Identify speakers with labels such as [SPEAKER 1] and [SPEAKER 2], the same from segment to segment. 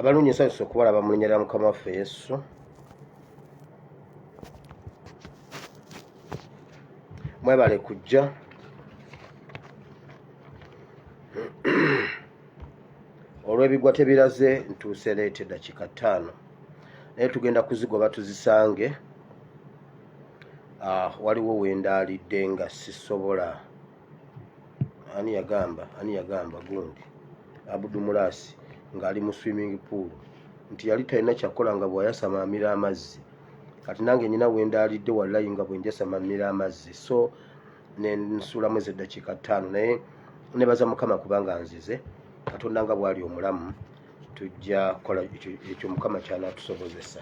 [SPEAKER 1] abalungi nsanyusa okubalaba mu linnya lya Mukama waffe Yesu. Mwebale kujja olw'ebigwa tebiraze ntuuse leete eddakiika 5 naye tugenda kuzigoba tuzisange. Waliwo wendaalidde nga sisobola. Ani yagamba gundi Abudumulasi ng'ali mu swimming pool nti yali talina kyakola nga bw'ayasamaamira amazzi. Kati nange nyina wendaalidde wallayi nga bwe njasamaamira amazzi, so nensulamu ezo eddakiika 5 naye nebaza Mukama kubanga nzize Katonda nga bw'ali omulamu tujja kola ekyo Mukama ky'anaatusobozesa.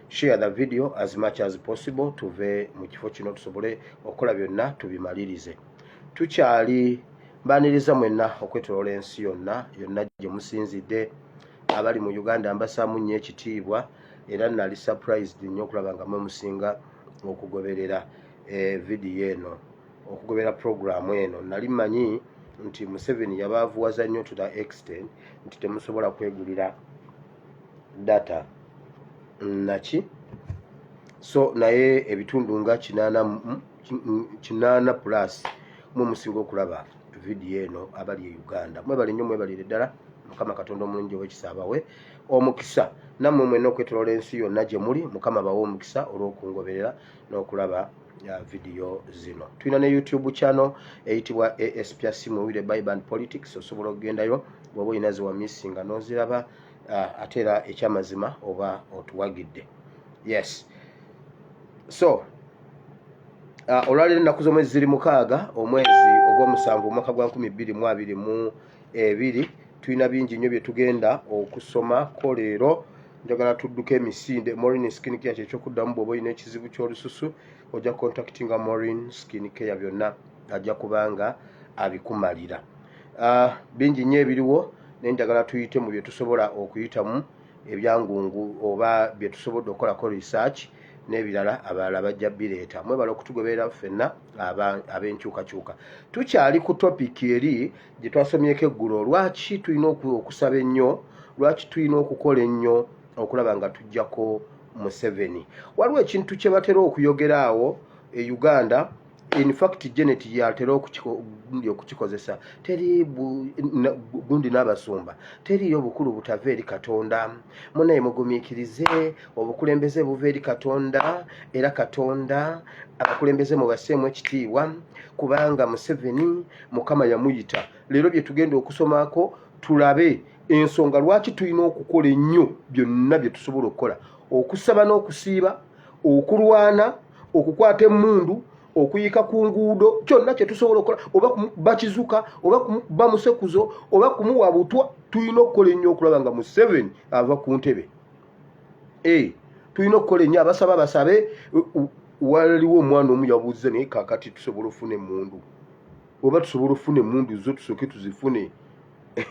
[SPEAKER 1] Share the video as much as possible tuve mu kifo kino tusobole okukola byonna tubimalirize. Tukyali mbaniriza mwenna okwetoloola ensi yonna gye musinzidde. Abali mu Uganda mbasaamu nnyo ekitiibwa era nali surprised nnyo okulaba nga musinga okugoberera video eno, okugoberera programu eno. Nali manyi nti Museveni yabaavuwaza nnyo to the extent nti temusobola kwegulira data naki, so naye ebitundu nga 8 plus musinga okulaba video eno abali e Uganda. Mwebale nnyo, mwebalire ddala. Mukama Katonda omulungi ow'ekisa abawe omukisa. Nammwe mwenna okwetoloola ensi yonna gye muli, Mukama bawe omukisa olw'okungoberera n'okulaba video zino. Tulina ne YouTube channel eyitibwa ASPRC Bible and Politics. Osobola okugendayo bw'oba olina ze wamisinga n'oziraba, ate era ekyamazima oba otuwagidde. Yes, so olwaleero ennaku z'omwezi ziri 6 omwezi ogw'omusanvu omwaka gwa 2022. Tulina bingi nnyo bye tugenda okusomako leero. Njagala tudduka emisinde. Maureen Skin Care ky'ekyokuddamu bw'oba olina ekizibu ky'olususu ojja contactinga Maureen Skin Care, byonna ajja kubanga abikumalira. Bingi nnyo ebiriwo naye njagala tuyite mu bye tusobola okuyitamu ebyangungu oba bye tusobodde okukolako research n'ebirala abalala bajja bireeta. Mwebala okutugoberera ffenna ab'enkyukakyuka. Tukyali ku topic eri gye twasomyeko eggulo. Lwaki tulina okusaba ennyo, lwaki tulina okukola ennyo okulaba nga tujjako Museveni? Waliwo ekintu kye batera okuyogera awo e Uganda, in fact Janet yatera okukikozesa. Teri gundi n'abasumba, teriyo obukulu butava eri Katonda. Munaye mugumiikirize, obukulembeze buva eri Katonda, era Katonda abakulembeze mubasseemu ekitiibwa kubanga Museveni Mukama yamuyita. Leero bye tugenda okusomako tulabe ensonga lwaki tulina okukola ennyo byonna bye tusobola okukola: okusaba n'okusiiba, okulwana, okukwata emmundu, okuyika ku nguudo, kyonna kye tusobola okukola, oba bakizuka, oba kumuba musekuzo, oba kumuwa butwa. Tulina okukola ennyo okulaba nga Museveni ava ku ntebe. Tulina okukola ennyo. Abasaba basabe. Waliwo omwana omu yabuuza naye kaakati tusobola ofuna emmundu, oba tusobola ofuna emmundu zo tusooke tuzifune?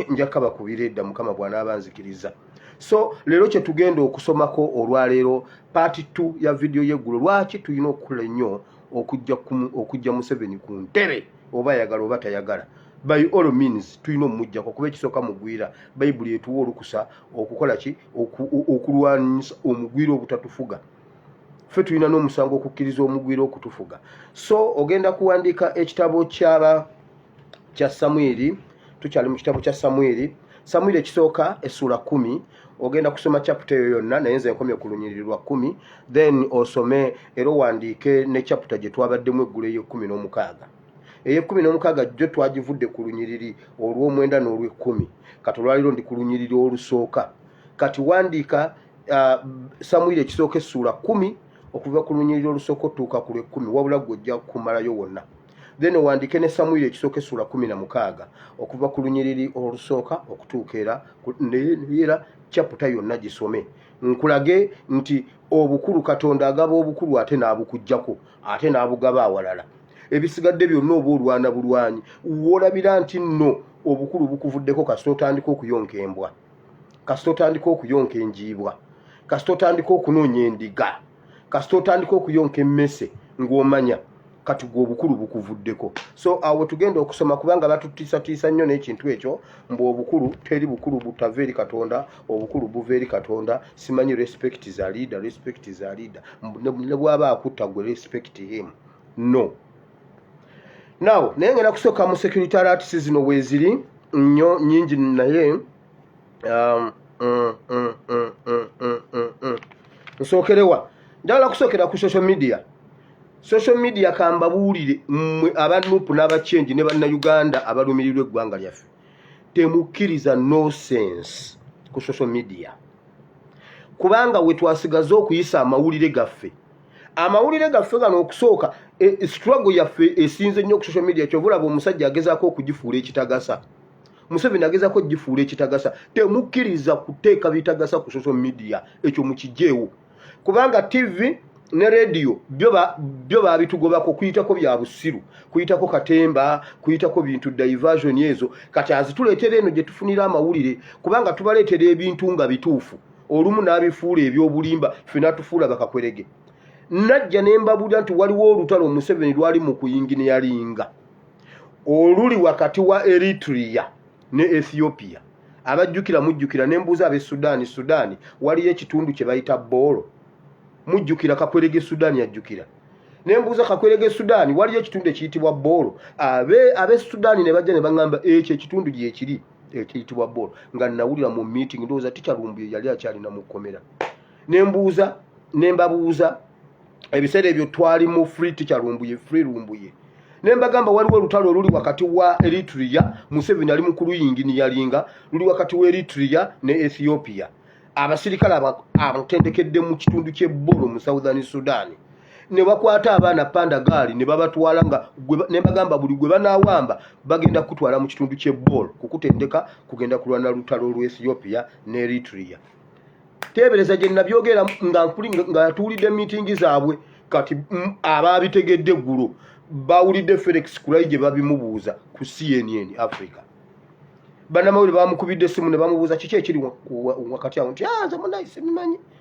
[SPEAKER 1] Njaka bakubira edda Mukama bw'anaaba nzikiriza. So leero kye tugenda okusomako olwaleero part 2 ya video y'eggulo. Lwaki tulina okukola ennyo okujja Museveni ku ntebe, oba ayagala oba tayagala? By all means tulina omujjako kuba ekisooka mugwira. Bayibuli etuwa olukusa okukola ki? Okulwanyisa omugwira obutatufuga. Ffe tulina n'omusango okukkiriza omugwira okutufuga. So ogenda kuwandiika ekitabo kya Samwiri. Tukyali mu kitabo kya Samwiri ekisooka essula 10. Ogenda kusoma chapter eyo yonna, naye nze nkomye ku lunyiriri lwa 10. Then osome era owandiike ne chapter gye twabaddemu eggulo ey'e16. Ey'e16 gyo twagivudde ku lunyiriri olw'omwenda n'olw'e10. Kati olwaliro ndi ku lunyiriri olusooka. Kati wandiika Samwiri ekisooka essula 10 okuva ku lunyiriri olusooka otuuka ku lw'e10, wabula gw'ojja kumalayo wonna. then wandike ne Samuel ekisooka essula 16 okuva ku lunyiriri olusooka okutuuka era chapter yonna gisome nkulage nti obukulu Katonda agaba obukulu ate n'abukugyako ate n'abugaba awalala ebisigadde byonna oba olwana bulwanyi wolabira nti nno obukulu bukuvuddeko kasita otandika okuyonka embwa kasita otandika okuyonka enjiibwa kasita otandika okunoonya endiga kasita otandika okuyonka emmese ng'omanya kati gwe obukulu bukuvuddeko. So awo tugenda okusoma kubanga batutiisatiisa nnyo n'ekintu ekyo mbu obukulu teri bukulu butava eri Katonda obukulu buva eri Katonda simanyi respect is a leader ne bw'aba akutta gwe respect him no. Now naye ngenda kusooka mu security alerts zino weeziri nnyo nnyingi naye nsookerewa njagala kusookera ku social media kambabuulire mmwe abanupu n'abacyenji ne bannayuganda abalumirirwa eggwanga lyaffe temukkiriza nonsense ku social media kubanga we twasigaza okuyisa amawulire gaffe gano okusooka struggle yaffe esinze nnyo ku social media kyobulaba omusajja agezaako okugifuula ekitagasa Museveni agezaako okugifuula ekitagasa temukkiriza kuteeka bitagasa ku social media ekyo mukijeewo kubanga TV ne radio byo babitugobako kuyitako bya busiru kuyitako katemba kuyitako bintu diversion yezo kati azituleetera eno gye tufunira amawulire kubanga tubaleetera ebintu nga bituufu olumu n'abifuula ebyobulimba fena tufuula bakakwerege najja nembabulira nti waliwo olutalo Museveni lwali mu kuyinginiyalinga oluli wakati wa Eritrea ne Ethiopia abajjukira mujjukira nembuuza abe Sudan waliyo ekitundu kye bayita Bolo mujjukira kakwerege Sudan yajjukira nembuuza kakwerege Sudan waliyo ekitundu ekiyitibwa Bolo abe Sudan ne bajja ne bangamba ekyo ekitundu gye kiri ekiyitibwa Bolo nga nawulira mu meeting ndowooza tikyalumbuye yali akyalina mu kkomera nembabuuza ebiseera ebyo twali mu free lumbuye nembagamba waliwo olutalo oluli wakati wa Eritrea Museveni ali mu kuluyinginiyalinga luli wakati wa Eritrea ne Ethiopia abasirikale abatendekedde mu kitundu ky'Ebolo mu Southern Sudan ne bakwata abaana pandagaali ne babatwala nga nembagamba buli gwe banaawamba bagenda kutwala mu kitundu ky'Ebolo kukutendeka kugenda kulwana lutalo lwa Ethiopia ne Eritrea tebereza gye nabyogera nga tuwulidde meeting zaabwe kati abaabitegedde eggulo bawulidde Felix Kulayi gye babimubuuza ku CNN Africa bannamawulire bamukubidde essimu ne bamubuuza kiki ekiri wakati awo nti nze munayi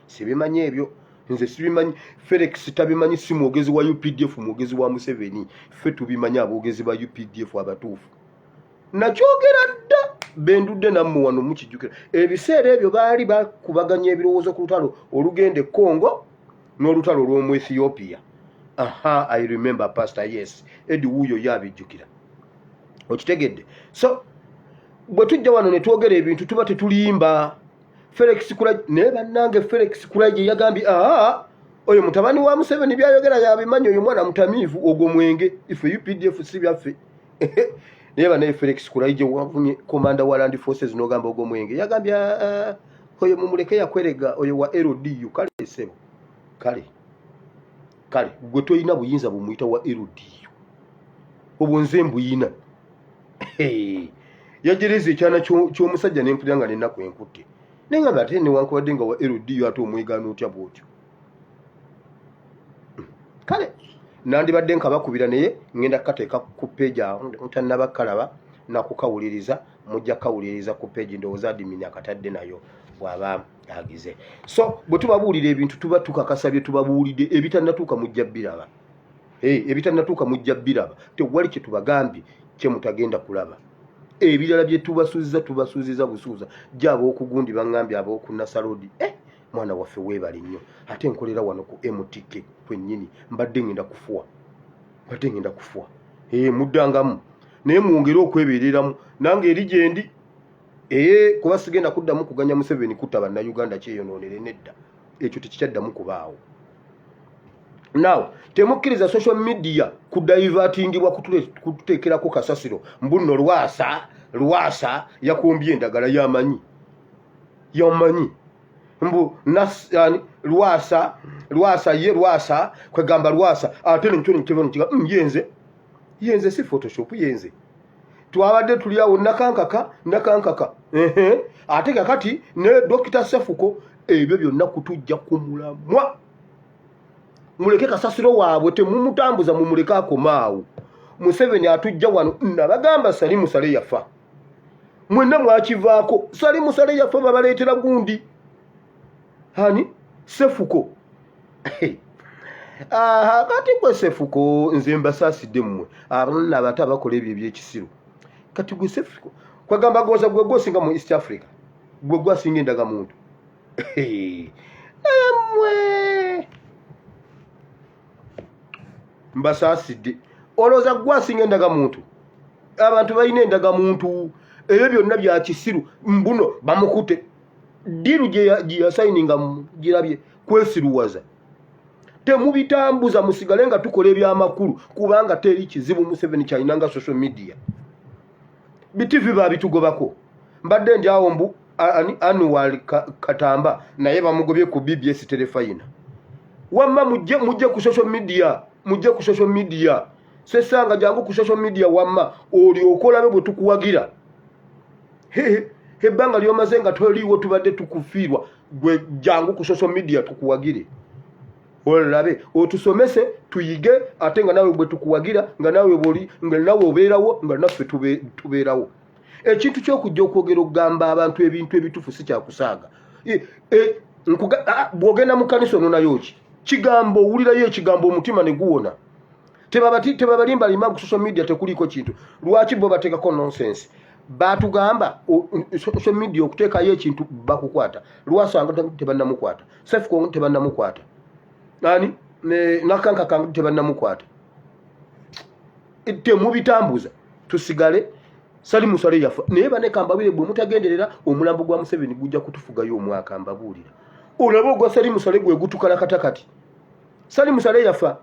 [SPEAKER 1] sibimanyi ebyo nze sibimanyi Felix tabimanyi si mwogezi wa UPDF mwogezi wa Museveni ffe tubimanyi aboogezi ba UPDF abatuufu nakyogera dda bendudde nammwe wano mukijjukira ebiseera ebyo baali bakubaganya ebirowoozo ku lutalo olugenda e Congo n'olutalo lw'omu Ethiopia. I remember Pastor, yes. Edi wuyo yabijjukira. Okitegedde. So bwe tujja wano ne twogera ebintu tuba tetulimba. Felix Kulayi ne bannange Felix Kulayi yagambye oyo mutabani wa Museveni byayogera yabimanyi oyo mwana mutamiivu ogwo mwenge ife UPDF si byaffe. Neba ne Felix Kulayi gye wavunye commander wa Land Forces n'ogamba ogwo mwenge yagambye oyo mumuleke yakwerega oyo wa LDU kale sebo kale gwe toyina buyinza bumuyita wa LDU obwonze mbuyina yajereza ekyana ky'omusajja n'empulira nga nennaku enkutte nengamba ate newankubadde nga wa LDU ate omwegaana otya bwotyo kale nandibadde nkabakubira naye ngenda kukateeka ku page awo mutannabakalaba nakukawuliriza mujja kawuliriza ku page ndowooza admin akatadde nayo bw'aba agize. So bwe tubabuulira ebintu tuba tukakasa bye tubabuulidde ebitannatuuka mujja biraba ebitannatuuka mujja biraba tewali kye tubagambye kye mutagenda kulaba ebirala bye tubasuuziza busuuza gyaba okugundi bangambye ab'okunasalodi mwana waffe weebale nnyo ate nkolera wano ku MTK kwennyini mbadde ngenda kufuwa muddangamu naye mwongere okwebeereramu nange eri gyendi kuba sigenda kuddamu kuganya Museveni kutta bannayuganda kyeyonoonere nedda ekyo tekikyaddamu kubaawo. Now temukkiriza social media kudivertingibwa kututeekerako kasasiro mbuno lwasa yakumbye endagala yamanyi mbu lwasa kwegamba lwasa ate nekyo yenze yenze si photoshop yenze twabadde tuli awo nakankaka ate kakati ne Dr. Sefuko ebyo byonna kutujja kumulamwa muleke kasasiro waabwe temumutambuza mumuleke akomaawo Museveni atujja wano nabagamba Sali Musale yafa mwenna mwakivaako Sali Musale yafa babaleetera gundi hani Sefuko kati gwe Sefuko nze mbasaasidde mmwe abaana abato abakola ebyo ebyekisiru kati gwe Sefuko kwagamba goza gwe gosinga mu East Africa gwe gwasinga endagamuntu mwe mbasaasidde olowooza gwasinga endagamuntu abantu balina endagamuntu ebyo byonna bya kisiru mbuno bamukute diru gye yasayininga girabye kwesiruwaza temubitambuza musigale nga tukola ebyamakulu kubanga teri kizibu Museveni kyayinanga social media bitivi babitugobako mbadde ndi awo mbu annual Katamba naye bamugobye ku BBS telefayina wamma mujje ku social media sesanga jangu ku social media wamma oli okolabe bwe tukuwagira hebbanga lyomaze nga toliwo tubadde tukufiirwa gwe jangu ku social media tukuwagire olabe otusomese tuyige ate nga nawe bwe tukuwagira nga nawe boli nga nawe obeerawo nga naffe tubeerawo ekintu ky'okujja okwogera okugamba abantu ebintu ebitufu si kyakusaaga bw'ogenda mu kanisa ono nayo ki kigambo owulirayo ekigambo omutima ne guwona tebabalimbalimba ku social media tekuliko kintu lwaki bo bateekako nonsense batugamba social media okuteekayo ekintu bakukwata lwasanga tebannamukwata Sefuko tebannamukwata nani nakanka kangu tebannamukwata temubitambuza tusigale Sali Musale yafa naye baneka mbabire bwe mutagenderera omulambo gwa Museveni gujja kutufugayo omwaka mbabuulira olaba ogwa Sali Musale gwe gutukala katakati Sali Musale yafa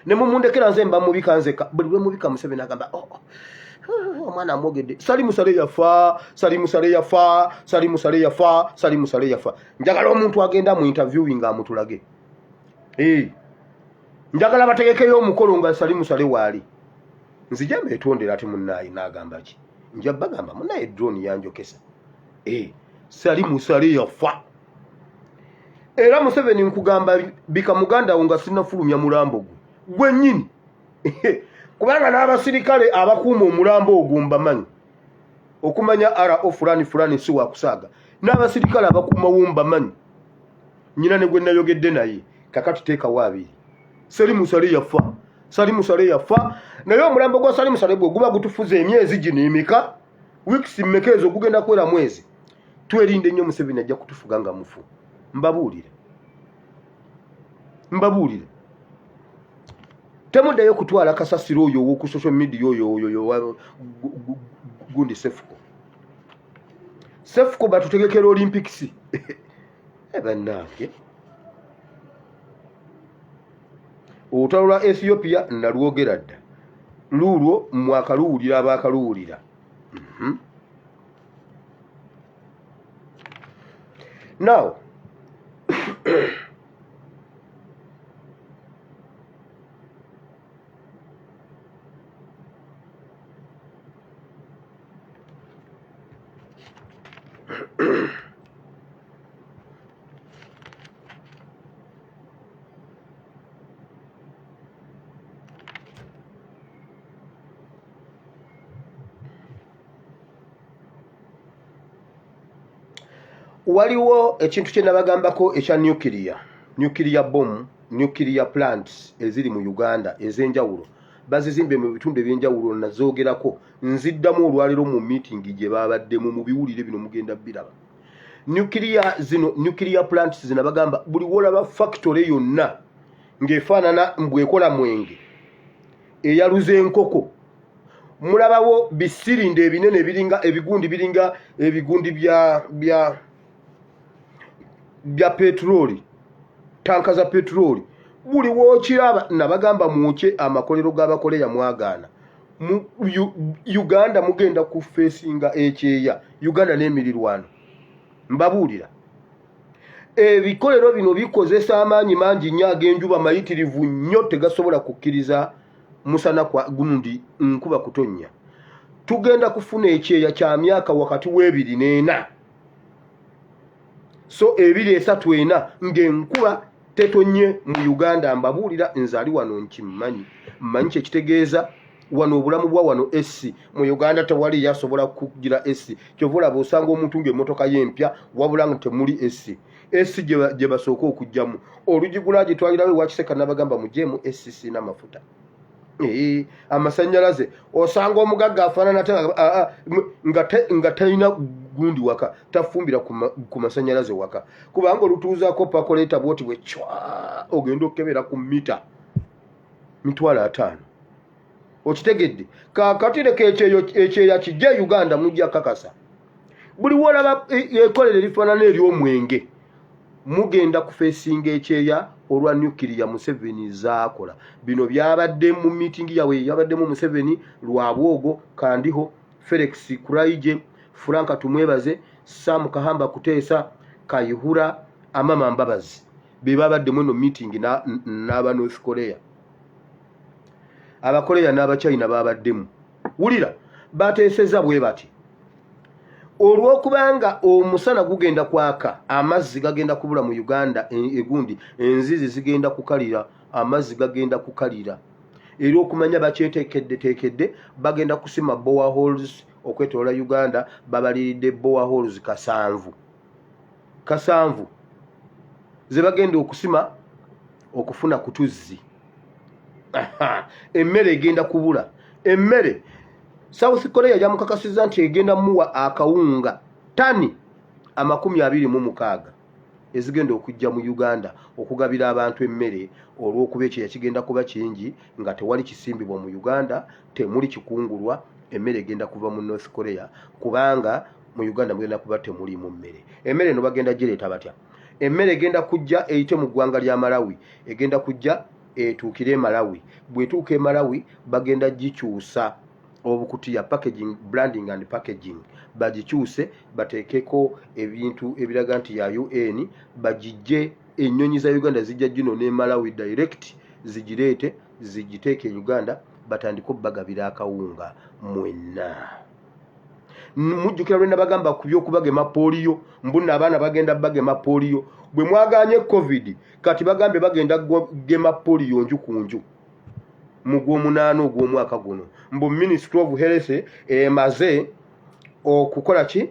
[SPEAKER 1] ne mumundekera nze mba mubikanzeka buli bwe mubika Museveni agamba omwana amwogedde Sali Musale yafa njagala omuntu agenda mu interviewing amutulage njagala bategekeyo omukolo nga Sali Musale waali nzija mbetondera ati munnayi n'agamba ki nja bagamba munnaye drone yanjokesa Sali Musale yafa era Museveni nkugamba bika muganda wo nga sinafulumya mulambo gwe nnyini kubanga n'abasirikale abakuuma omulambo ogwo mbamanyi okumanya RO fulani si wakusaaga n'abasirikale abakuuma wo mbamanyi nnyina ne gwe nayogedde naye kakati teekawo abiri Sali Musale yafa naye omulambo gwa Sali Musale gwe guba gutufuza emyezi gino emeka weeks mmeka ezo gugenda kwera mwezi twerinde nnyo Museveni ajja kutufuga nga mufu mbabuulire temuddayo kutwala kasasiro oyo owoku social media oyo gundi Sefuko batutegekera Olympics bannange olutalo lwa Ethiopia nalwogera dda luulwo mwakaluwulira abaakaluwulira now waliwo ekintu kye nabagambako ekya nuclear bomb nuclear plants eziri mu Uganda ez'enjawulo bazizimbe mu bitundu eby'enjawulo nazoogerako nziddamu olwaliro mu meeting gye babaddemu mu biwulire bino mugenda biraba nuclear plants zino bagamba buli wolaba factory yonna ng'efaanana mbwekola mwenge eyaluze enkoko mulabawo bisirinde ebinene biringa ebigundi bya petroli tanka za petroli buli wookiraba nabagamba mwoke amakolero g'abakoleya mwagaana mu Uganda mugenda ku facinga ekyeya Uganda n'emirirwano mbabuulira ebikolero bino bikozesa amaanyi mangi nnyo ag'enjuba mayitirivu nnyo tegasobola kukkiriza musana kwa gundi nkuba kutonya tugenda kufuna ekyeya kya myaka wakati w'ebiri n'ena so ebiri esatu ena ng'enkuba tetonye mu Uganda mbabuulira nzaali wano nkimanyi mmanyi kyekitegeeza wano obulamu bwa wano essi mu Uganda tewali yasobola kugira essi kyovula bosanga omuntu ng'emmotoka y'empya wabula nga temuli essi gye basooka okujjamu olugigula gitwalirawe wakiseka n'abagamba mujjeemu essi sina mafuta amasannyalaze osanga omugagga afaanana nga talina gundi waka tafumbira ku masannyalaze waka kubanga olutuuzaako pakoleeta bwoti bwe cwa ogenda okukebera ku mita mitwalo 5 okitegedde kakati leka ekyeya kijja Uganda mujja kakasa buli wolaba ekolera erifaanana ery'omwenge mugenda kufeesinga ekyeya olwa nuclear Museveni zaakola bino byabadde mu meeting yawe yabaddemu Museveni Lwabwogo Kandiho Felix Kuraije Franka Tumwebaze Sam Kahamba Kuteesa Kayihura Amama Mbabazi bebabaddemu no meeting n'aba North Korea abakoleya n'abachina babaddemu wulira bateeseza bwe bati olw'okubanga omusana gugenda kwaka amazzi gagenda kubula mu Uganda egundi enzizi zigenda kukalira amazzi gagenda kukalira era okumanya bakyetekedde bagenda kusima boreholes okwetoola Uganda babaliridde boreholes kasanvu ze bagenda okusima okufuna kutuzzi emmere egenda kubula emmere South Korea yamukakasiza nti egenda muwa akawunga tani 26 ezigenda okujja mu Uganda okugabira abantu emmere olw'okuba ekyeya kigenda kuba kingi nga tewali kisimbibwa mu Uganda temuli kikungulwa emmere egenda kuva mu North Korea kubanga mu Uganda mugenda kuba temuli mu mmere emmere no bagenda gireeta batya emmere egenda kujja eyite mu ggwanga lya Malawi egenda kujja etuukire Malawi bwetuuka Malawi bagenda gikyusa obukutiya packaging branding and packaging bagikyuse bateekeko ebintu ebiraga nti ya UN bagijje ennyonyi za Uganda zijja gino ne Malawi direct zigireete zigiteeke Uganda batandiko bagabira akawunga mwenna mujjukira lwe nabagamba ku by'okubagema polio mbuna abaana bagenda bagema polio bwe mwaganye covid kati bagambe bagenda gema polio nju ku nju mu gw'omunaana ogw'omwaka guno mbu Ministry of Health emaze okukola ki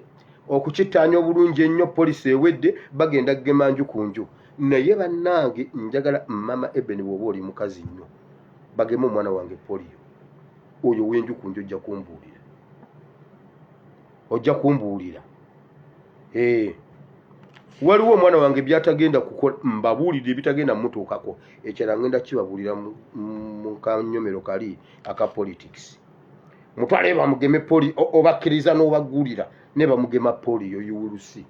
[SPEAKER 1] okukittaanya obulungi ennyo poliisi ewedde bagenda gema nju ku nju naye bannange njagala mama Eben bw'oba oli mukazi nnyo bagema omwana wange polio oyo w'enju ku nju ojja kumbuulira waliwo omwana wange byatagenda kukola mbabuulire ebitagenda mutuukako ekyala ngenda kibabuulira mu kanyomero kali aka politics mutwale bamugeme poli obakkiriza n'obaggulira ne bamugema polio yuwulusi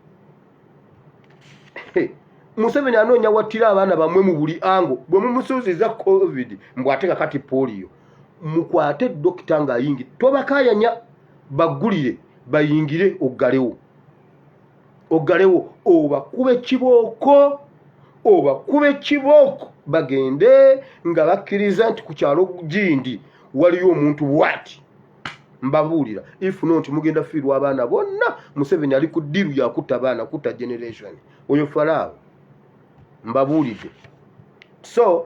[SPEAKER 1] Museveni anoonya wattira abaana bamwe mu buli ango bwe mumusuuziza covid mbwate kakati polio mukwate dokita ng'ayingi tobakayanya baggulire bayingire oggalewo obakube kibooko bagende nga bakkiriza nti ku kyalo gindi waliyo omuntu bwati mbabuulira if not mugenda fiirwa abaana bonna Museveni ali ku ddiru yakutta abaana kutta generation oyo Farao mbabuulidde so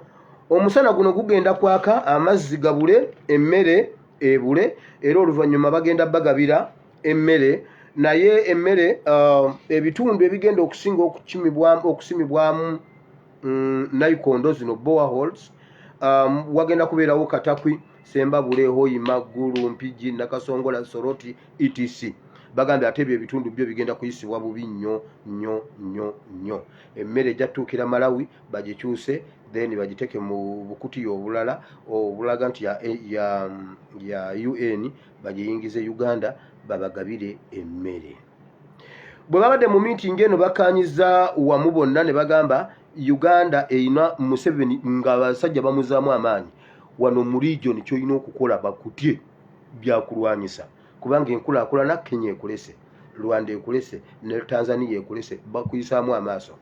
[SPEAKER 1] omusana guno gugenda kwaka amazzi gabule emmere ebule era oluvannyuma bagenda bagabira emmere naye emmere ebitundu ebigenda okusinga okusimibwamu nayikondo zino boreholes wagenda kubeerawo Katakwi Sembabule Hoima Gulu Mpigi Nakasongola Soroti etc bagambye ate ebyo ebitundu byo bigenda kuyisibwa bubi nnyo emmere ejjatuukira Malawi bagikyuse then bagiteke mu bukutiya obulala obulaga nti ya UN bagiyingize Uganda babagabire emmere bwe babadde mu meeting eno bakanyiza wamu bonna ne bagamba Uganda eyina Museveni nga abasajja bamuzaamu amaanyi wano mu region ky'olina okukola bakutye byakulwanyisa kubanga enkulaakulana Kenya ekulese Rwanda ekulese ne Tanzania ekulese bakuyisaamu amaaso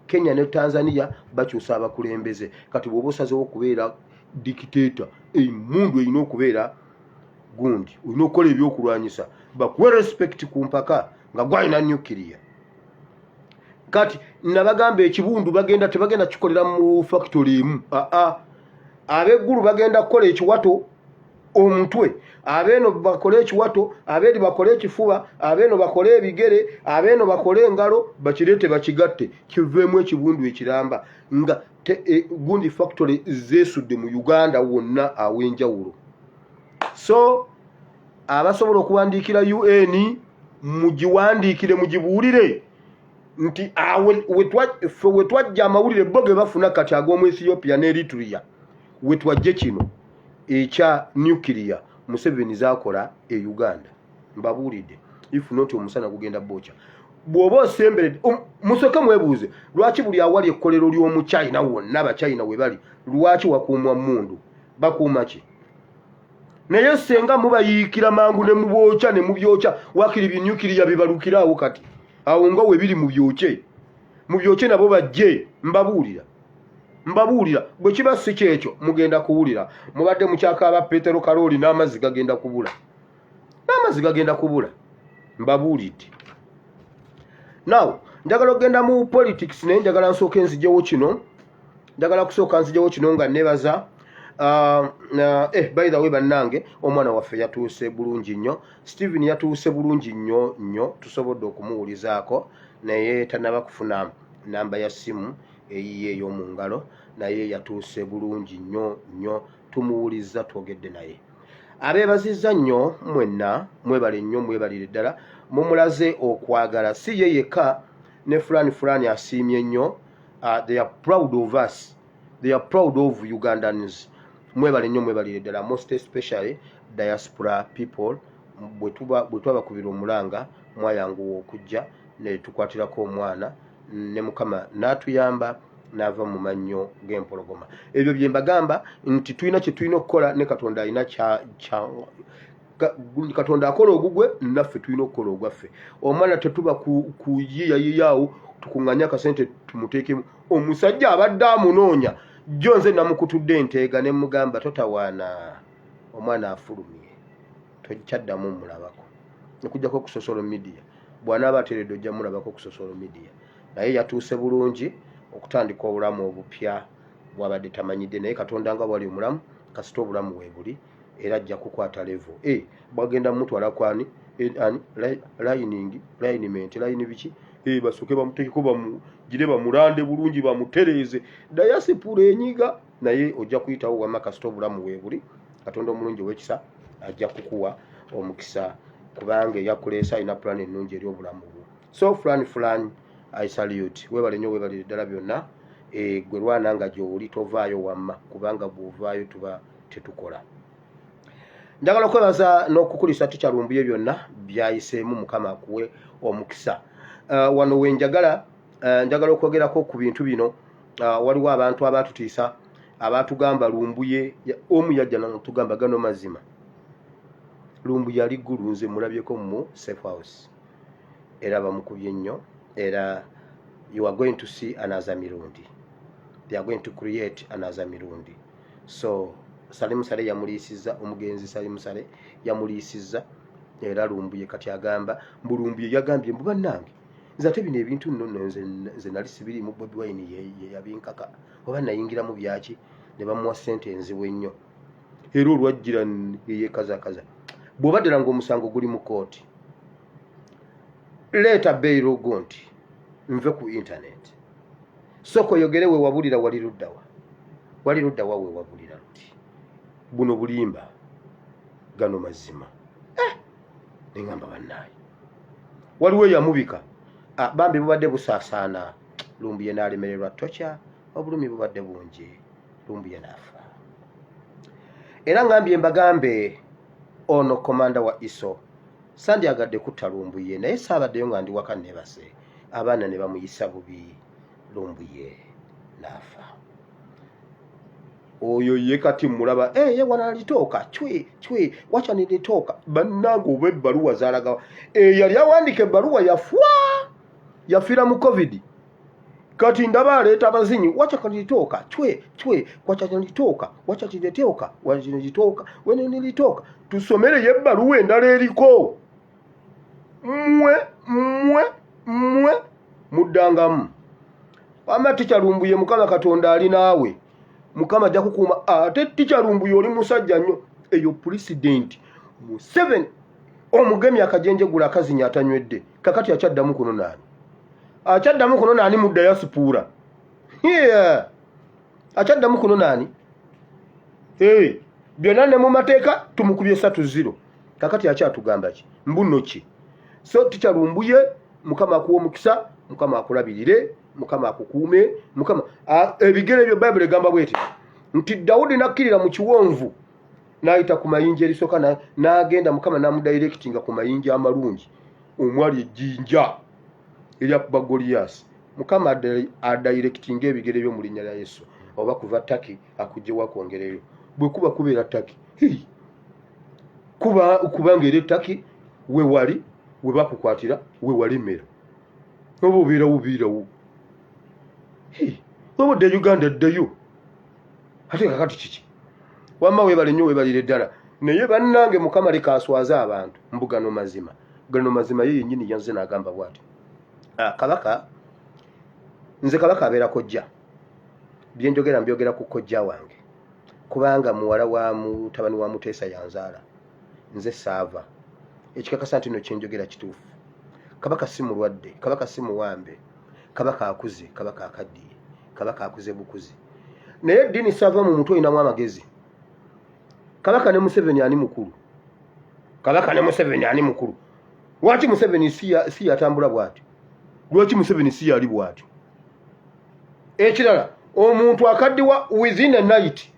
[SPEAKER 1] Kenya ne Tanzania bakyusa abakulembeze kati bw'oba osazeewo okubeera dictator emundu eyina okubeera gundi olina okukola ebyokulwanyisa bakuwe respect ku mpaka nga gwalina nuclear. Kati nabagamba ekibundu tebagenda kikolera mu factory emu. Abeggulu bagenda kukola ekiwato omutwe, abeeno bakole ekiwato, abeeri bakole ekifuba, abeeno bakole ebigere, abeeno bakole engalo, bakireete bakigatte kiveemu ekibundu ekiramba nga gundi factory zeesudde mu Uganda wonna aw'enjawulo. So abasobola okuwandiikira UN mugiwandiikire mugibuulire nti we twajja amawulire bo ge bafuna kati ag'omu Ethiopia ne Eritrea we twajje kino ekya nuclear Museveni zaakola e Uganda. Mbabuulidde if not omusana gugenda bocha bw'oba osemberedde musoke mwebuuze lwaki buli awali ekkolero ly'omu China wonna abachina we bali lwaki wakuumwa mundu bakuuma ki? Naye senga mubayiikira mangu ne muboocha ne mubyokya wakiri bi nuclear bibalukiraawo kati awo nga we biri mu byoche nabo bajje. Mbabuulira bwe kiba si kyekyo mugenda kuwulira mubadde mukyaka aba Petero Karoli n'amazzi gagenda kubula. Mbabuulidde. Now njagala okugenda mu politics naye njagala nsooke nzijewo kino. Njagala kusooka nzijewo kino nga nebaza by the way bannange omwana waffe yatuuse bulungi nnyo. Steven yatuuse bulungi nnyo tusobodde okumuwulizaako naye tanaba kufuna namba ya simu eyiye ey'omu ngalo naye yatuuse bulungi nnyo tumuwuliza twogedde naye. Abeebazizza nnyo mwenna mwebale nnyo mwebalire ddala mumulaze okwagala si ye yekka ne fulani asiimye nnyo. They are proud of us, they are proud of Ugandans. Mwebale nnyo mwebalire ddala most especially diaspora people. Bwe twabakubira omulanga mwayanguwa okujja ne tukwatirako omwana ne Mukama n'atuyamba n'ava mu mannyo g'empologoma. Ebyo bye mbagamba nti tulina kye tulina okukola ne Katonda alina Katonda akola ogugwe naffe tulina okukola ogwaffe. Omwana tetuba kuyiyayiyawo tukuŋŋanya akasente tumuteekemu. Omusajja abadde amunoonya jjo nze namukutudde enteega ne mugamba totawaana omwana afulumye tokyaddamu mulabako nekujjako ku social media bw'anaaba ateeredde ojja mulabako ku social media. Naye yatuuse bulungi okutandika obulamu obupya bw'abadde tamanyidde naye Katonda nga bwali omulamu kasita obulamu weebuli era ajja kukwata level bwagenda mutwala kwani line biki basooke bamuteekeko bamugire bamulande bulungi bamutereeze dayasipula enyiga naye ojja kuyitawo wama kasita obulamu weebuli. Katonda omulungi w'ekisa ajja kukuwa omukisa kubanga yakuleesa alina plan ennungi eri obulamu bwo. So fulani I salute. Webale nnyo webalire ddala byonna gwe lwana nga gy'oli tovaayo wamma kubanga bw'ovaayo tuba tetukola. Njagala okwebaza n'okukulisa tukyalumbuye byonna byayiseemu Mukama akuwe omukisa. Wano we njagala okwogerako ku bintu bino. Waliwo abantu abatutiisa abatugamba lumbuye omu yajja n'atugamba gano mazima. Lumbuye ali ggulu nze mulabyeko mu safe house era bamukubye nnyo era you are going to see another mirundi. They are going to create another mirundi. So Salim Sale yamuliisizza omugenzi Salim Sale yamuliisizza era lumbuye kati agamba mbulumbuye yagambye mbu bannange nze ate bino ebintu nno nze nali sibiri mu Bobi Wine ye yabinkaka oba nayingira mu byaki ne bamuwa ssente enzibu ennyo era olwajjira yekazakaza bw'obadde nga omusango guli mu kooti leeta beyiro gonti nve ku internet soko yogere we wabulira wali luddawa we wabulira luti buno bulimba gano mazima nengamba bannaye waliwo yamubika bambi bubadde busaasaana lumbuye n'alemererwa tocha obulumi bubadde bungi lumbuye n'afa. Era ngambye mbagambe ono komanda wa ISO sandyagadde kutta lumbuye naye saabaddeyo nga ndi waka nebase abaana ne bamuyisa bubi lumbuye n'afa. Oyo ye kati mulaba ye wana alitoka chwe wacha nilitoka bannange oba ebbaluwa zalagawa yali awandika ebbaluwa yafira mu covid kati ndaba aleeta abazinyi wacha kanilitoka chwe wacha kanilitoka wacha kinitoka wene nilitoka tusomere yebbaluwa endala eriko mwe muddangamu ama tikyalumbuye mukama katonda ali naawe mukama ajja kukuuma ate tikyalumbuye oli musajja nnyo eyo president Museveni omugemi akajenjegula akazinya atanywedde kakati akyaddamu kuno naani akyaddamu kuno naani mu diaspora akyaddamu kuno naani byonna ne mu mateeka tumukubye 3-0 kakati akyatugamba ki mbuno ki so tikyalumbuye mukama akuwa omukisa mukama akulabirire mukama akukuume mukama ebigere ebyo Bible egamba bweti nti Dawudi nakkirira mu kiwonvu n'ayita ku mayinja erisooka n'agenda mukama n'amudirectinga ku mayinja amalungi omwali ejjinja eryakuba Goliath mukama adirectinga ebigere byo mu linnya lya Yesu oba kuva Taki akugyewa kwongereyo bwe kuba kubeera Taki kubanga era Taki we wali we bakukwatira we walemera oba obeerawo obudde Uganda ddayo ate kakati kiki wamma webale nnyo webalire ddala naye bannange mukama leka aswaze abantu mbugano mazima ye yennyini yanze n'agamba bw'ati nze kabaka abeera kojja byenjogera mbyogera ku kojja wange kubanga muwala wa mutabani wa Muteesa yanzaala nze saava ekikakasa nti no kyenjogera kituufu kabaka si mulwadde kabaka si muwambe kabaka akuze kabaka akaddiye kabaka akuze bukuzi naye dini saava mu mutwe inamu amagezi kabaka ne Museveni ani mukulu lwaki Museveni si yatambula bw'atyo lwaki Museveni si yali bw'atyo ekirala omuntu akaddiwa within a night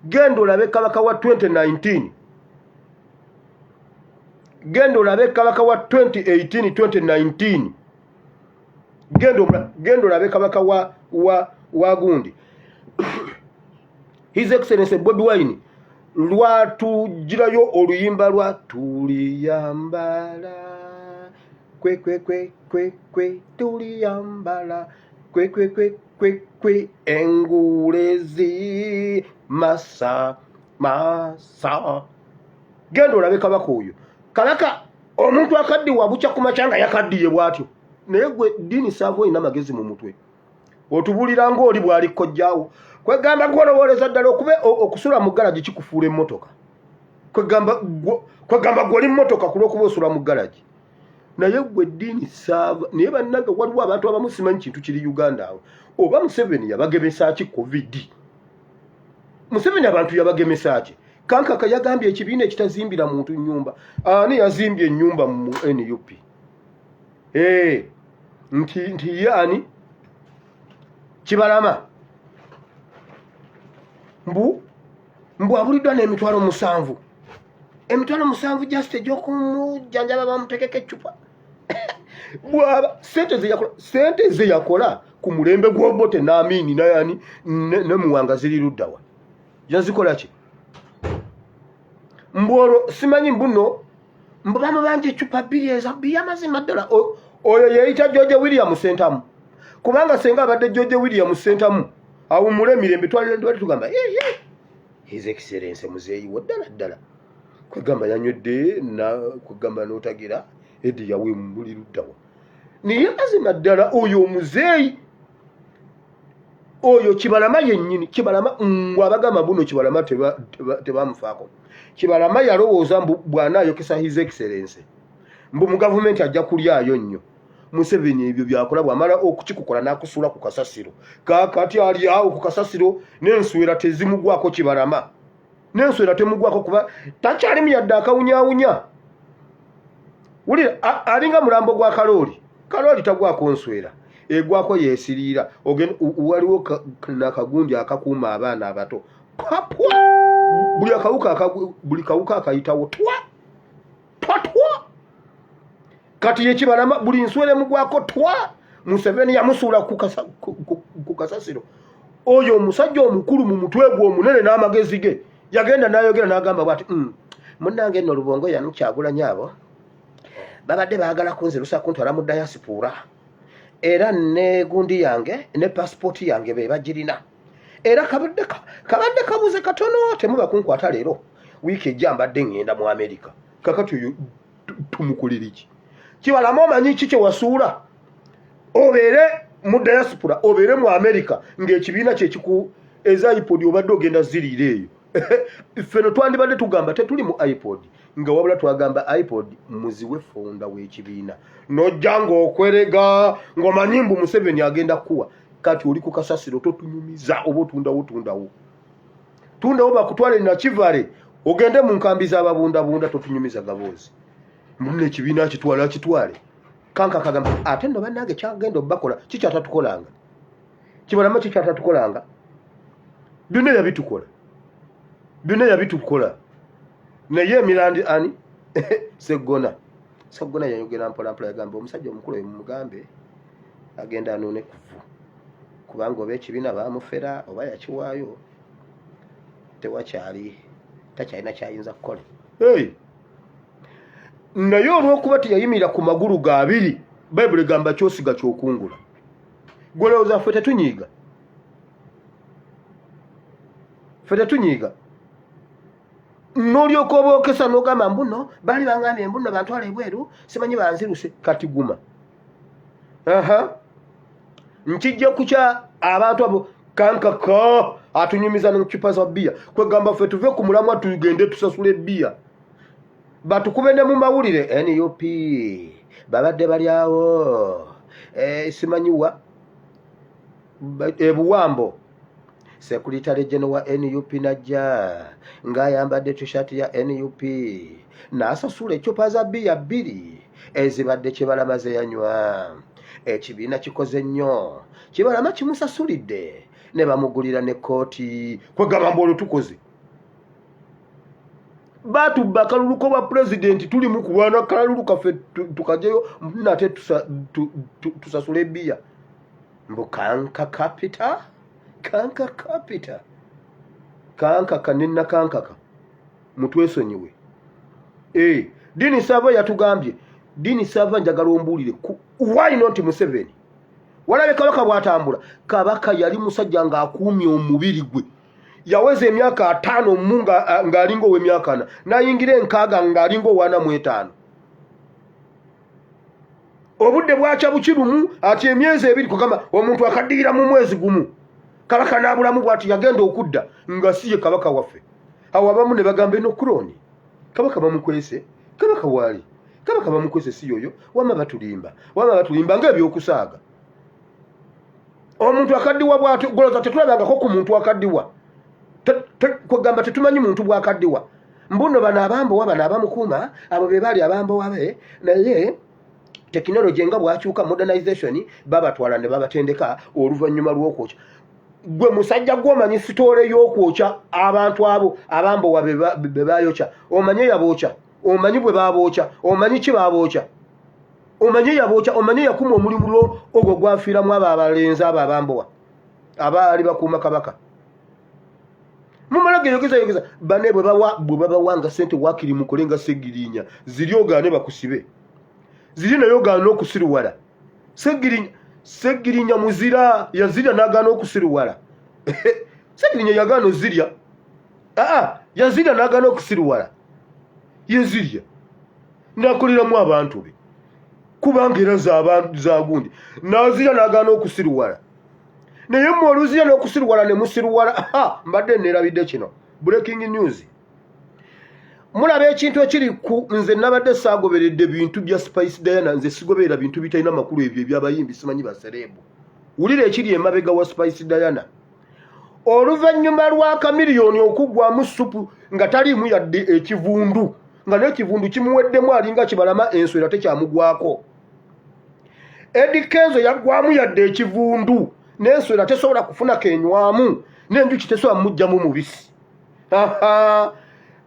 [SPEAKER 1] genda olabe kabaka wa 2019 genda olabe kabaka wa 2018 genda olabe kabaka wa gundi His Excellency Bobi Wine lwatugirayo oluyimba lwa tuliyambala kwe tuliyambala kwe engulezi masa genda olabe kabaka oyo kabaka omuntu akaddiwa bukya ku makyanga yakaddiye bw'atyo naye gwe dini saava olina amagezi mu mutwe otubulira ng'oli bw'ali kojjaawo kwegamba gwolowoleza ddala okube okusula mu galaji kikufuula emmotoka kwegamba gwoli mmotoka ku lw'okuba osula mu galaji naye gwe dini saava naye bannange waliwo abantu abamu simanyi kintu kiri Uganda awo oba Museveni yabagemesa ki covid Museveni abantu yabagemesa ki kankaka yagambye ekibiina ekitazimbira muntu nnyumba ani yazimbye ennyumba mu NUP nti yani Kibalama mbu abuliddwa n'emitwalo 7 emitwalo 7 just egy'okumujjanjaba bamutekeko eccupa bwaba sente ze yakola ku mulembe gw'Obote n'Amini nayani ne Muwanga ziri luddawa yazikola ki mbwolo simanyi mbuno mbamu banje eccupa 2 eza byamazima ddala oyo yeyita George William Sentamu kubanga senga abadde George William Sentamu awumule emirembe twali tugamba His Excellency muzeeyi ddala kwegamba yanywedde kwegamba n'otagira edi yawe muli luddawa naye mazima ddala oyo omuzeeyi oyo Kibalama yennyini Kibalama abagamba buno Kibalama tebamufaako Kibalama yalowooza bw'anaayokesa His Excellency mbu mu gavumenti ajja kulyayo nnyo Museveni ebyo byakola bw'amala okukikukola n'akusuula ku kasasiro kakati ali awo ku kasasiro n'enswera tezimugwako Kibalama n'enswera temugwako kuba takyalimu yadde akawunyaawunya wulira alinga mulambo gwa kalooli tagwako nswera egwako yeesiriira waliwo nakagundi akakuuma abaana abato kapwa buli kawuka akayitawo twa kati ye Kibalama buli nswere mugwako twa Museveni yamusuula ku kasasiro oyo omusajja omukulu mu mutwe gwe omunene n'amagezi ge yagenda n'ayogera n'agamba bw'ati munnange nno Lubongo yamukyagula nyaabo babadde baagala kunzirusa kuntwala mu diaspora era ne gundi yange ne passport yange be bagirina era kabadde kabuze katono temuba kunkwata leero wiiki ejja mbadde ngenda mu America kakati oyo tumukulira iki kibalamu omanyi ki kye wasuula obeere mu diaspora obeere mu America ng'ekibiina kyekiku eza iPod obadde ogenda ziriira eyo ffeno twandibadde tugamba tetuli mu iPod nga wabula twagamba iPod muziwe fonda w'ekibiina nojja ng'okwerega ng'omanyi mbu Museveni agenda kuwa kati oli ku kasasiro totunyumiza oba tundawo bakutwale na kivale ogende mu nkambi z'ababundabunda totunyumiza gaboozi mune ekibiina kitwale kanka kagamba ate nno bannange kyagenda obbakola kikyatatukolanga kibalamu kikyatatukolanga byonna yabitukola naye emirandi ani seggona yayogera mpolampola yagamba omusajja omukulu oyo mumugambe agenda anoone kuvu kubanga oba ekibiina baamufera oba yakiwaayo takyalina kyayinza kukola naye olw'okuba teyayimirira ku magulu ga abiri bayibuli egamba kyosiga kyokungula gwolowooza ffe tetunyiiga n'olyoka obookesa n'ogamba mbuno baali bangambye mbuno bantwala ebweru simanyi banziruse kati guma nkijja kukya abantu abo kankaka atunyumiza n'encupa za bbiya kwegamba ffe tuve ku mulamwa tugende tusasula ebbiya batukube ne mu mawulire NUP babadde bali awo simanyiwa ebuwambo Secretary General wa NUP najja ng'ayambadde t-shirt ya NUP n'asasula ecupa za bbiya 2 ezibadde Kibalama ze yanywa ekibiina kikoze nnyo Kibalama kimusasulidde ne bamugulira ne kooti kwegamba mbu olwo tukoze batubba akalulu bwa president tuli mu kulwana akalulu kaffe tukajeyo nate tusasula ebbiya mbu kanka kanina kankaka mutwesonyiwe Dini Sava yatugambye Dini Sava njagala ombuulire why not Museveni walabe kabaka bwatambula kabaka yali musajja ng'akuumye omubiri gwe yaweza emyaka 5 munga ng'alingo w'emyaka 4 nayingira enkaaga ng'alingo 45 obudde bwacha bukirumu ati emyezi 2 kugamba omuntu akaddiira mu mwezi gumu kabaka n'abulamu bwati yagenda okudda nga siye kabaka waffe awo abamu ne bagamba enokuloni kabaka bamukwese kabaka wali kabaka bamukwese si yoyo wama batulimba ng'ebyokusaaga omuntu akaddiwa bwati goloza tetulabangako ku muntu akaddiwa kwegamba tetumanyi muntu bwakaddiwa mbuno bano abambowa bano abamukuuma abo be baali abambowa be naye technology nga bwakyuka modernization babatwala ne babatendeka oluvannyuma lw'okwokya gwe musajja gw'omanyi sitoole y'okwokya abantu abo abambowa be bayokya omanyi yabookya omanyi bwe babookya omanyi ki babookya omanyi yabookya omanyi yakuma omulimu ogwo gwafiiramu abo abalenzi abo abambowa abaali bakuuma kabaka mumala geyogeza bane bwe babawanga sente wakiri mukole nga Segirinya ziri ogaane bakusibe ziri nayo ogaana okusiruwala Segirinya muzira yazirya n'agaana okusiruwala Segirinya yagaana ozirya yazirya n'agaana okusiruwala yezirya n'akoleramu abantu be kubanga era zagundi nazirya n'agaana okusiruwala naye mmwe oluzirya n'okusiruwala ne musiruwala mbadde neerabidde kino breaking news mulaba ekintu ekiri ku nze nabadde saagoberedde bintu bya Spice Diana nze sigoberera bintu bitalina makulu ebyo ebyabayimbi simanyi baserebu wulira ekiri emabega wa Spice Diana oluvannyuma lwa kamiliyoni okuggwamu supu nga taliimu yadde ekivundu nga n'ekivundu kimuweddemu alinga Kibalama enswera tekyamugwako Eddie Kenzo yaggwamu yadde ekivundu n'enswera tesobola kufuna kenywamu n'enjuki tesobola mujjamu mubisi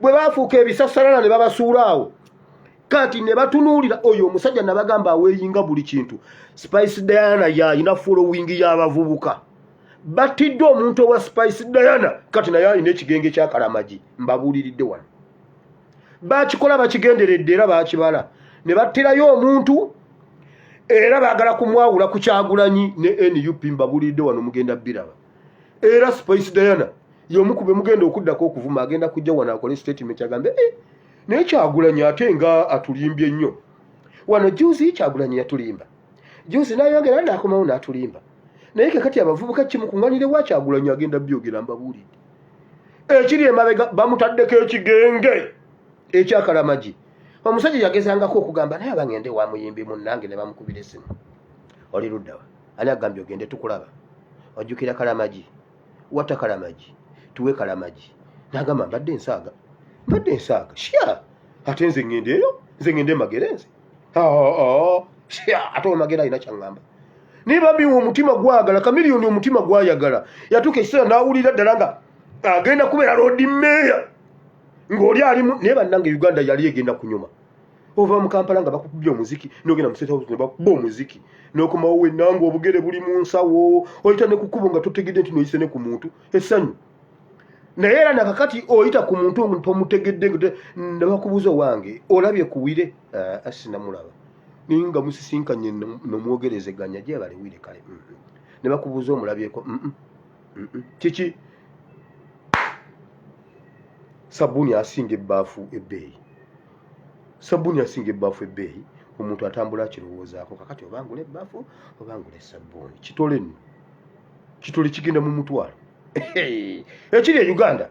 [SPEAKER 1] bwe bafuuka ebisasalala ne babasuula awo kati ne batunuulira oyo omusajja nabagamba aweeyinga buli kintu Spice Diana yalina following y'abavubuka batidde omuntu owa Spice Diana kati naye alina ekigenge ky'akalamagi mbabuuliridde wano bakikola bakigenderedde era bakibala ne battirayo omuntu era baagala kumwawula ku Kyagulanyi ne NUP mbabulidde wano mugenda biraba. Era Spice Diana y'omukube mugenda okuddako okuvuma agenda kujja wano akole statement agambe naye Kyagulanyi ate nga atulimbye nnyo. Wano juzi Kyagulanyi yatulimba. Juzi nayongera n'akomawo n'atulimba. Naye kakati abavubuka kimukunganire wa Kyagulanyi agenda byogera mbabulidde. Ekiri emabega bamutaddeko ekigenge ekyakalamaji. Omusajja yagezangako okugamba naye abangende wa muyimbi munnange ne bamukubira essimu. Oli luddawa. Ani agambye ogende tukulaba. Ojjukira kalamaji. Wata kalamaji. Tuwe kalamaji. N'agamba mbadde ensaaga. Mbadde ensaaga. Shya. Ate nze ngende eyo. Nze ngende magerenze. Shya. Ate omagera alina kyangamba. Niba biwa omutima gwagala kamiliyoni omutima gwayagala. Yatuuka ekiseera n'awulira ddala nga agenda kubeera road mayor. Ng'oli alimu naye bannange Uganda yali egenda kunyuma. Ova mu Kampala nga bakubye omuziki n'ogenda mu State House ne bakuba omuziki n'okomawo wennanga obugere buli mu nsawo oyita ne kukubo nga totegedde nti noyise ne ku muntu essanyu. Naye era nakakati oyita ku muntu tomutegedde ne bakubuuza owange olabye kuwire asinamulaba naye nga musisinkanye nomwogerezeganya gye baliwire kale ne bakubuuza omulabyeko kiki sabuni asinga ebbaafu ebbeeyi. Sabuni asinga ebbaafu ebbeeyi omuntu atambula akirowoozaako kakati obangula ebbaafu obangula sabuni kitole nno kitole kigenda mu mutwalo ekiri e Uganda.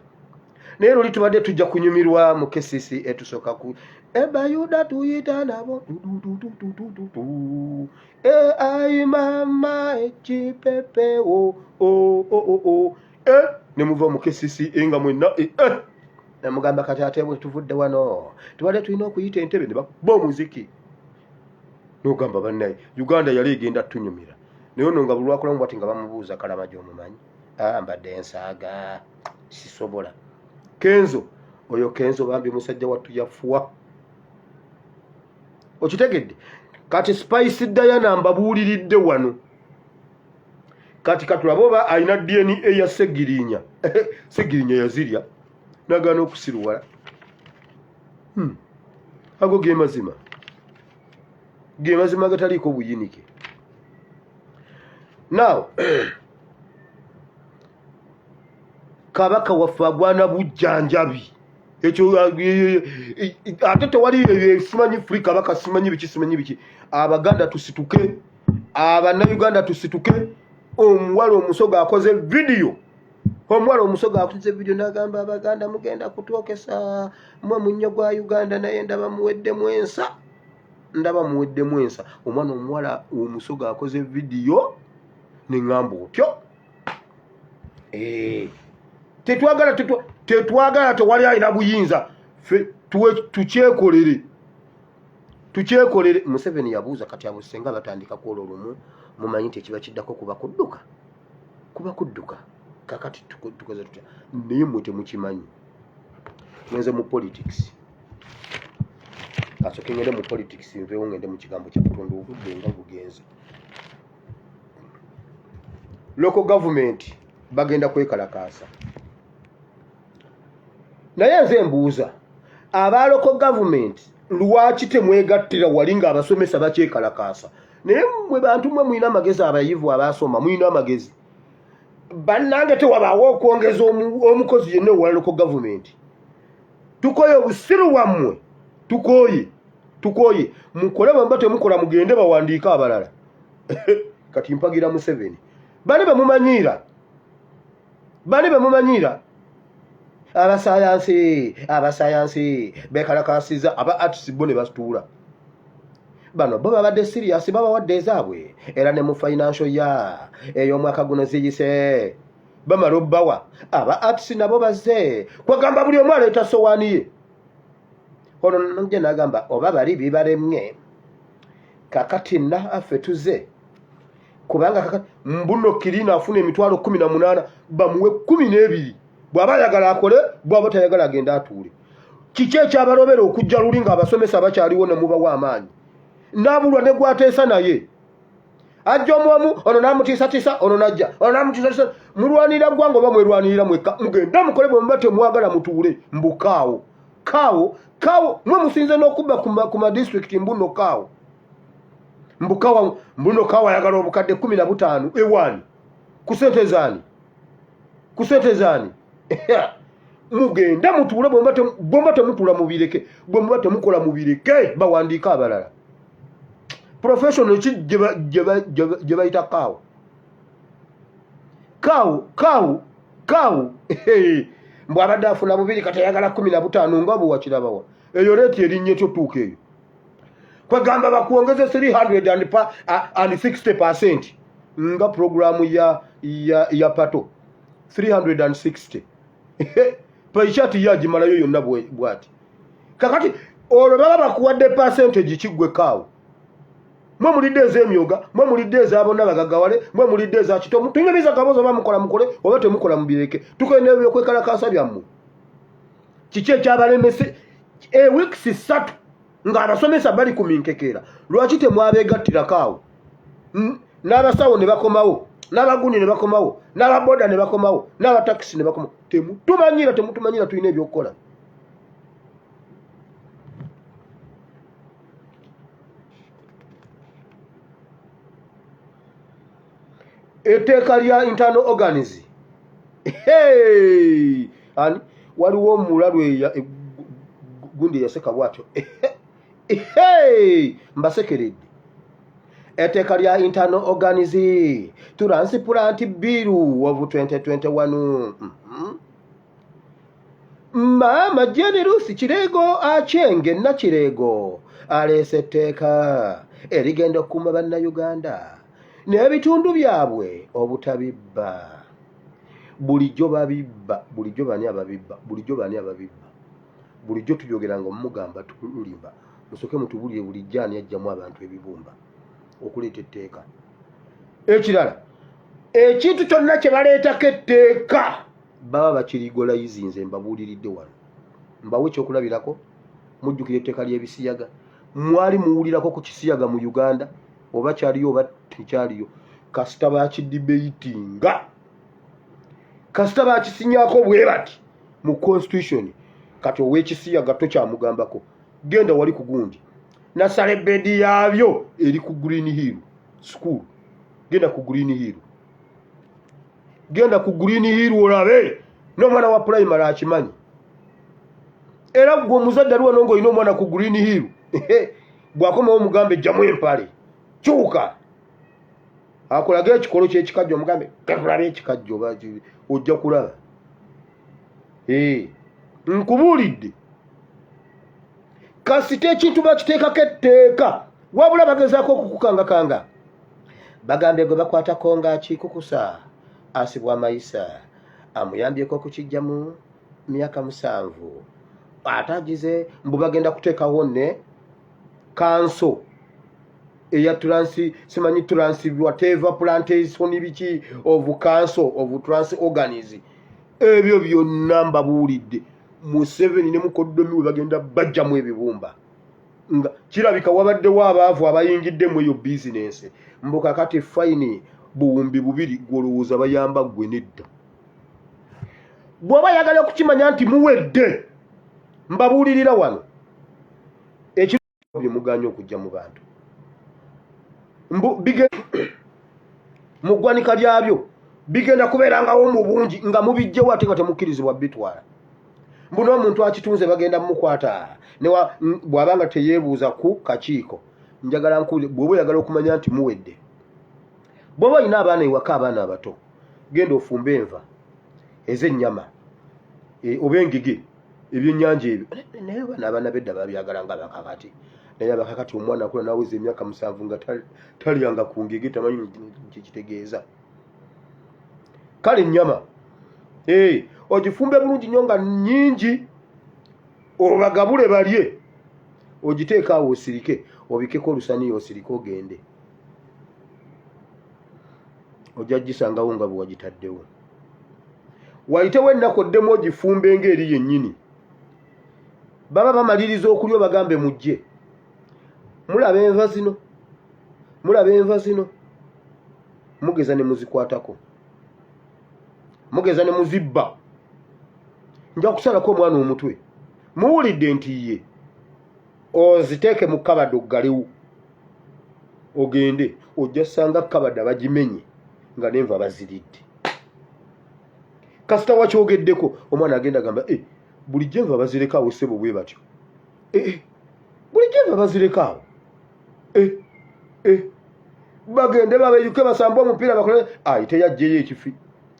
[SPEAKER 1] Naye luli tubadde tujja kunyumirwa mu kesisi etusooka ku ebayuda tuyita nabo ai mama ekipepe ne muva mu kesisi enga mwenna namugamba kati ate bwe tuvudde wano tubadde tulina okuyita entebe ne bakuba omuziki n'ogamba bannaye Uganda yali egenda tunyumira naye ono nga buli lwakolamu bwati nga bamubuuza kalamaji omumanyi mbadde ensaaga sisobola. Kenzo oyo Kenzo bambi musajja wattu yafuwa okitegedde. Kati Spice Diana mbabuuliridde wano kati katulabe oba alina DNA ya Segirinya Segirinya yazirya nagana okusiruwala ago ge mazima gataliiko buyinike. Now kabaka waffe agwana bujjanjabi ekyo ate tewali simanyi free kabaka simanyi biki Abaganda tusituke Abannayuganda tusituke. Omuwala omusoga akoze video n'agamba Abaganda mugenda kutwokesa mwe munnyo gwa Uganda naye ndaba muweddemu ensa. Omwana omuwala omusoga akoze video neŋŋamba otyo tetwagala tewali alina buyinza tukyekolere. Museveni yabuuza kati abo senga batandika kwola olumu mumanyi nti ekiba kiddako kuba kudduka kakati tukoze tutya naye mwe temukimanyi. Ngenze mu politics kasooke ngende mu politics nveewo ngende mu kigambo kya Katonda obudde nga bugenze. Local government bagenda kwekalakaasa naye nze mbuuza aba local government lwaki temwegattira wali nga abasomesa bakyekalakaasa. Naye mwe bantu mwe mulina amagezi abayivu abasoma mulina amagezi bannange tewabaawo okwongeza omukozi yenna owa local government. Tukoye obusiru wammwe tukoye mukole bamba temukola mugende bawandiika abalala kati mpagira Museveni bali bemumanyiira abasayansi bekalakasiza aba artist bo ne basituula bano bo babadde serious babawadde ezaabwe era ne mu financial ya ey'omwaka guno ziyise bamala obbawa aba artist nabo bazze kwagamba buli omu aleeta sowaani ye. Ono nje nagamba oba bali bibaremye kakati na affe tuze kubanga kakati mbuno Tulina afuna emitwalo 18 bamuwe 12 bw'aba yagala akole bw'aba tayagala agenda atuule. Kiki ekyabalobera okujja luli nga abasomesa bakyaliwo ne mubawa amaanyi nabulwa ne gwateesa naye ajja omwomu ono namutiisatiisa ono najja ono namutiisatiisa mulwanira ggwanga oba mwerwanirira mwekka mugenda mukole bwe muba temwagala mutuule mbukaawo kaawo mwe musinze n'okubba ku madistrict mbuno kaawo mbukawa mbuno kawa yagala obukadde 15 ewani kusente zani mugenda mutula bomba temutula mubireke bomba temukola mubireke bawandika abalala professional ki je bayita kawu mbu abadde afuna bubiri kati ayagala 15 nga bwe wakirabawa eyo leeti erinnya ekyotuuka eyo kwegamba bakuongeze 360% nga programu ya pato 360 payishati yagimalayo yonna bwati kakati olwo baba bakuwadde percentage kiggwe kaawo mwe mulidde ez'emyoga mwe mulidde ezabonna bagagawale mwe mulidde eza kitomu tunyumiza kabozo bamukola mukole oba temukola mubireke tukende byokwekalakasa byammwe kiki ekyabalemese weeks 3 nga abasomesa bali ku minkekeera lwaki temwabeegattirakaawo n'abasawo ne bakomawo n'abagundi ne bakomawo n'ababoda ne bakomawo n'abatakisi ne bakomawo temutumanyira tulina ebyokukola etteeka lya internal organs ani waliwo omulalwe gundi yaseka bwatyo mbasekeredde etteeka lya internal organs transplant bill of 2021 Mama Generous Kirego Achenge Nakirego aleese etteeka erigenda okukuma bannayuganda n'ebitundu byabwe obutabibba bulijjo babibba bulijjo bani ababibba bulijjo tuyogeranga omugamba tulimba musoke mutubulire bulijjo ani ajjamu abantu ebibumba okuleeta etteeka ekirala ekintu kyonna kye baleetako etteeka baba bakirigolayizinze mbabuuliridde wano mbawe ekyokulabirako mujjukira etteeka ly'ebisiyaga mwali muwulirako ku kisiyaga mu Uganda oba kyaliyo oba tekyaliyo kasita bakidibeitinga kasita bakisinyaako bwe bati mu constitution kati ow'ekisiyaga tokyamugambako genda wali ku gundi nasale bedi yabyo eri ku Green Hill school genda ku Green Hill olabe n'omwana wa primary akimanyi era gwe omuzadde aliwo nongo olina omwana ku Green Hill bwakomawo omugambe jjamu empale kyuka akolaga ekikolo ky'ekikajjo omugambe gavulabe ekikajjo ojja kulaba nkubuulidde kasita ekintu bakiteekako etteeka wabula bagezaako okukukangakanga bagambe gwe bakwatako ng'akikukusa asibwa amayisa amuyambyeko okukijjamu myaka 7 atagize mbu bagenda kuteekawo ne kanso eya simanyi whatever plantation biki of council of trans organism ebyo byonna mbabuulidde Museveni ne mukoddomi we bagenda bajjamu ebibumba nga kirabika wabaddewo abaavu abayingiddemu eyo bizinensi mbuka kati fayini buwumbi 2 gwolowooza bayamba gwe nedda bw'oba yagala okukimanya nti muwedde mbabuulirira wano ekiro bye muganya okujja mu bantu mu ggwanika lyabyo bigenda kubeerangawo mu bungi nga mubijjewo ate nga temukkirizibwa bitwala mbu n'omuntu akitunze bagenda mumukwata bw'abanga teyeebuuza ku kakiiko njagala nkuule bw'oba oyagala okumanya nti muwedde bw'oba olina abaana ewaka abaana abato genda ofumbe enva ez'ennyama oba engege ebyennyanja ebyo naye abaana bedda babyagala nga bakakati naye abakakati omwana akula naweza emyaka 7 nga talyanga ku ngege tamanyi kikitegeeza kale ennyama ogifumbe bulungi nnyo nga nnyingi obagabule balye ogiteeka awo osirike obikeko olusaniya osirike ogende ojja gisangawo nga bwe wagitaddewo wayitewo ennaku oddemu ogifumbe ng'eri yennyini baba bamaliriza okulya bagambe mujje mulaba enva zino mugeza ne muzikwatako mugeza ne muzibba nja kusalako omwana omutwe muwulidde nti ye oziteeke mu kabado ggalewo ogende ojja sanga kabada bagimenye nga nenva baziridde. Kasita wakyogeddeko omwana agenda gamba bulijjo enva bazireka ssebo bwe batyo. Bulijjo enva bazireka bagende babeyuke basamba omupiira bakole ayite yajjeyo ekifi.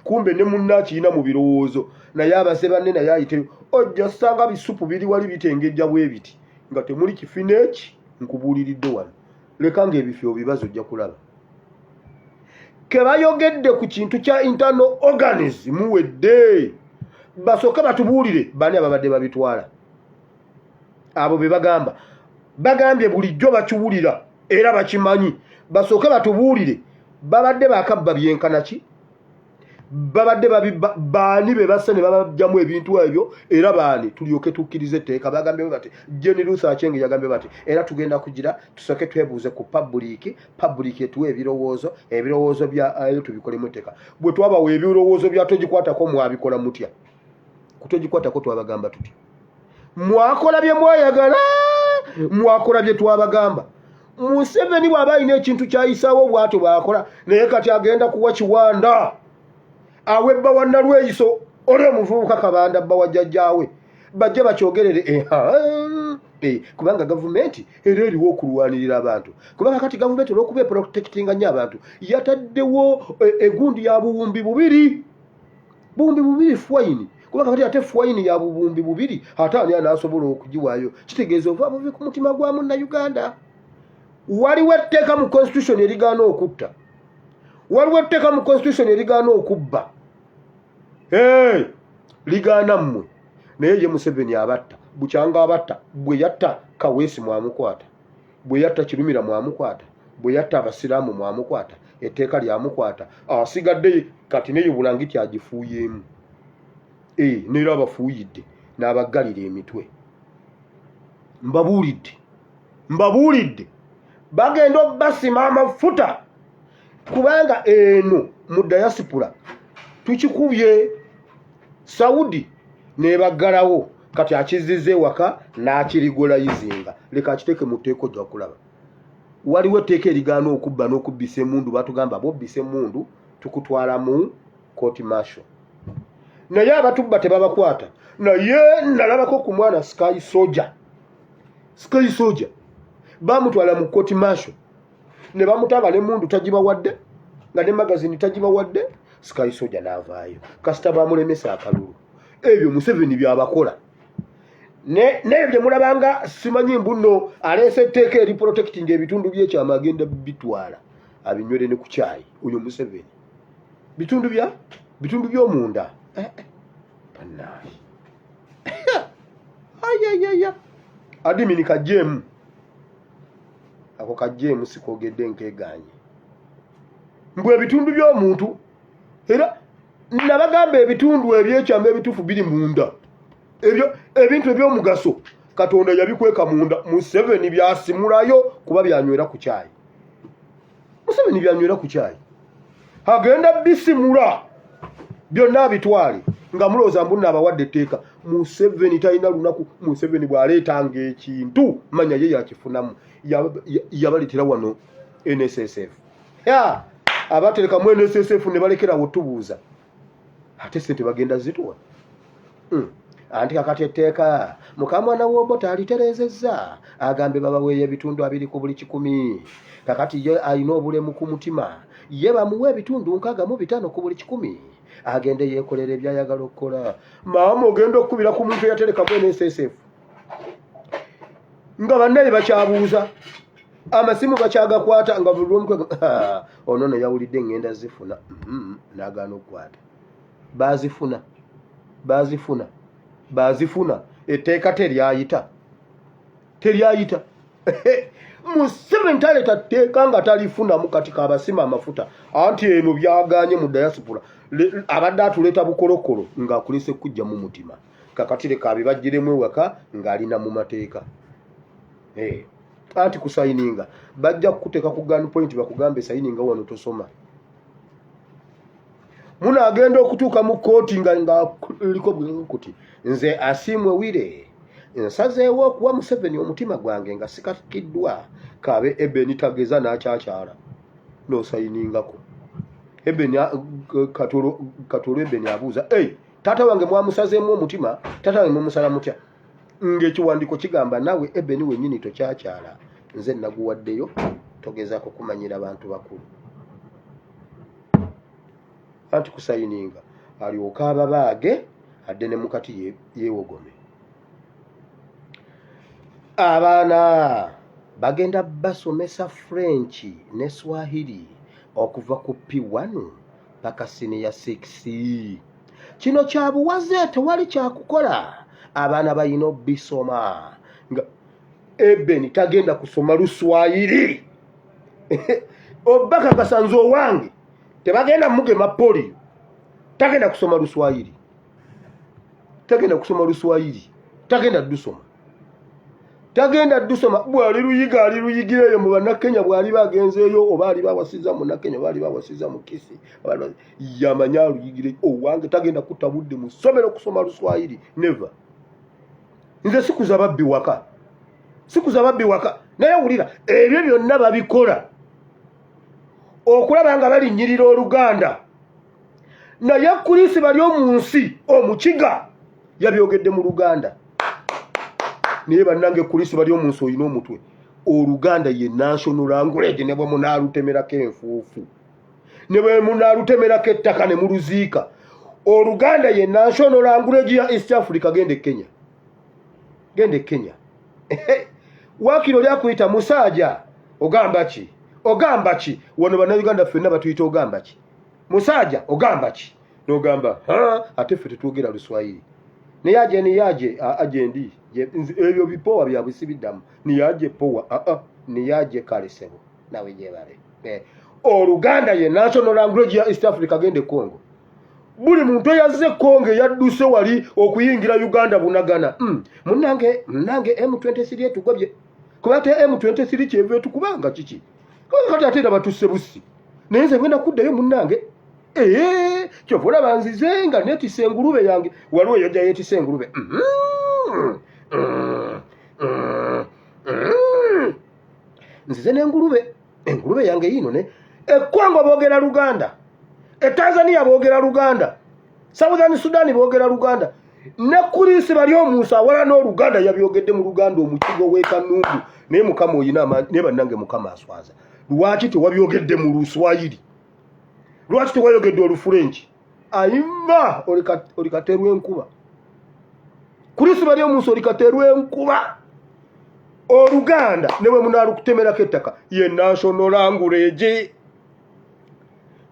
[SPEAKER 1] Kumbe ne munna akiina mu birowoozo naye abase banne naye ayite ojja sanga bisupu biri wali bitengejja bwe biti nga temuli kifi n'eki nkubuuliridde wano. Leka ng'ebifo bibazo ojja kulaba. Ke bayogedde ku kintu kya internal organs muwedde basooke batubuulire bani ababadde babitwala. Abo be bagambye bulijjo bakiwulira era bakimanyi. Basooke batubuulire babadde bakabba byenkana ki, babadde baani be basse ne babajjamu ebintu ebyo era baani tulyoke tukkirize etteeka. Bagambye bati Jenny Ruth Achenge yagambye bati era tugenda kugira tusooke twebuuze ku public etuwa ebirowoozo byayo tubikolemu etteeka. Bwe twabawa ebirowoozo bya togikwatako mwabikola mutya? Kutogikwatako twabagamba tutya? Mwakola bye mwayagala, mwakola bye twabagamba. Museveni bw'aba alina ekintu kyayisaawo bw'atyo bw'akola naye kati agenda kuwa Kiwanda awe bba wa Nalweyiso oli omuvubuka Kabanda bba wa jjajjaawe bajje bakyogerere kubanga gavumenti era eriwo okulwanirira abantu. Kubanga kati gavumenti olw'okuba eprotectinga nnyo abantu yataddewo egundi ya buwumbi bubiri fwayini. Kubanga kati ate fwayini ya buwumbi bubiri ate ani anaasobola okugiwaayo? Kitegeeza ova buvi ku mutima gwa Munnayuganda. Waliwo etteeka mu constitution erigaana okutta, waliwo etteeka mu constitution erigaana okubba. Ligaana mmwe naye ye Museveni abatta bukyanga abatta. Bwe yatta Kaweesi mwamukwata, bwe yatta Kirumira mwamukwata, bwe yatta Abasiraamu mwamukwata, etteeka lyamukwata. Asigadde kati neyo Bulangiti agifuuyeemu neera abafuuyidde n'abaggalira emitwe. Mbabuulidde bagenda obbasima amafuta kubanga eno mu diaspora tukikubye. Saudi nebaggalawo kati akizizze ewaka n'akirigolayizinga. Leka akiteeke mu tteeko ojja kulaba. Waliwo etteeka erigaana okubba n'okubbisa emmundu. Batugamba bobbisa emmundu tukutwala mu court martial. Naye abatubba tebabakwata. Naye nalabako ku mwana Sky Soldier bamutwala mu court martial ne bamutaba n'emmundu tagibawadde nga ne magazini tagibawadde. Sky Soldier n'avaayo kasita bamulemesa akalulu. Ebyo Museveni byabakola naye bye mulabanga simanyi mbuno aleese etteeka eri protecting ebitundu by'ekyama agenda bitwala abinywere ne ku kyayi. Oyo Museveni bitundu by'omunda bannaayi adimini kajeemu ako kajeemu sikogedde nkeeganye mbwe ebitundu by'omuntu. Era nabagamba ebitundu ebyekyama ebitufu biri munda. Ebintu ebyomugaso Katonda yabikweka munda. Museveni byasimulayo kuba byanywera ku kyayi. Museveni byanywera ku kyayi agenda bisimula byonna abitwale nga mulooza mbunna abawadde etteeka. Museveni talina lunaku. Museveni bw'aleetanga ekintu manya ye yakifunamu. Yabaleetera wano NSSF. Abaterekamu NSSF ne balekerawo tubuuza ate sente bagenda zituwa. Anti kakati etteeka mukamwana w'Obote alitereezezza agambe babaweeyo ebitundu 2 ku buli 100. Kakati ye alina obulemu ku mutima ye bamuwe ebitundu 65 ku buli 100 agende yeekolera ebyayagala okukola. Maama ogenda okubira ku muntu eyaterekamu NSSF nga bannaye bakyabuuza amasimu bakyagakwata nga buli omukwe ono ne yawulidde ngenda zifuna n'agaana okukwata. Bazifuna etteeka teryayita. Museveni taleeta tteeka nga talifunamu kati kabasima amafuta. Anti eno byaganye mu diaspora abadde atuleeta bukolokolo ng'akulise kujja mu mutima. Kakati leka abibajjiremu ewaka ng'alina mu mateeka. Anti kusayininga bajja kukuteeka ku gun point bakugambe sayininga wano tosoma. Munaagenda okutuuka mu kooti nga liko kuti nze Asimwe Wire nsazeewo okuwa Museveni omutima gwange nga sikatikiddwa kabe Ebeni tageza n'akyakyala n'osayiningako. Ebeni Katolo Ebeni abuuza, taata wange mwamusazeemu omutima, taata wange mumusala mutya? Ng'ekiwandiiko kigamba nawe Ebeni wennyini tokyakyala, nze naguwaddeyo, togezaako kumanyira bantu bakulu. Anti kusayininga alyoka ababaage adde ne mukati yeewogome. Abaana bagenda basomesa French ne Swahili okuva ku P1 paka senior 6. Kino kya buwaze, tewali kyakukola. Abaana balina bisoma nga Ebeni tagenda kusoma Luswahili. Obaka kasanzo wange tebagenda mugema polio, tagenda kusoma Luswahili, tagenda kusoma Luswahili, tagenda dusoma, tagenda dusoma. Bwali luyiga ali luyigireyo mu Bannakenya, bwali bagenzeeyo oba ali bawasiza mu Nakenya, bali bawasiza mu Kisi, yamanya luyigire. Owange tagenda kutabudde mu ssomero kusoma Luswahili, never. Nze sikuza babbi waka, sikuza babbi waka, naye wulira ebyo byonna babikola okulaba nga balinnyirira Oluganda. Naye kulisi bali omu nsi omukiga yabyogedde mu Luganda. Naye bannange kulisi bali omu nsi oyina omutwe. Oluganda ye national language, ne bwe munaalutemerako enfuufu, ne bwe munaalutemerako ettaka ne muluziika. Oluganda ye national language ya East Africa. Gende Kenya, gende Kenya. Wakiro lyakuyita musajja ogamba ki? Ogamba ki? Wano Bannayuganda ffenna batuyita ogamba ki? Musajja ogamba ki? N'ogamba ate ffe tetwogera Luswahili. Niyaje ajendi ebyo bipowa byabwe sibiddamu. Niyaje powa niyaje kalesebo nawe jebale. Oluganda ye national language ya East Africa. Gende Congo. Buli muntu yazze Congo yadduse wali okuyingira Uganda bunagana. Munnange M23 etugobye. Kuba te M23 kyeve tukubanga kiki? Kati ate batusse busi. Naye nze ngenda kuddayo munnange. Kyovula banzize nga netise engulube yange. Waliwo yajja yetise engulube. Nzize n'engulube. Engulube yange yino ne. Kongo boogera Luganda. Tanzania boogera Luganda. Southern Sudan boogera Luganda. Ne kulisi bali omunsa wala n'Oluganda yabyogedde mu Luganda omukigo w'ekanungu. Naye Mukama oyina amaanyi, ne bannange Mukama aswaza. Lwaki tewabyogedde mu Luswahili? Lwaki tewayogedde Olufrenchi? Ayimba olikaterwa enkuba. Kulisi bali omunsi olikaterwa enkuba. Oluganda ne bwe munaalukutemerako ettaka ye national language.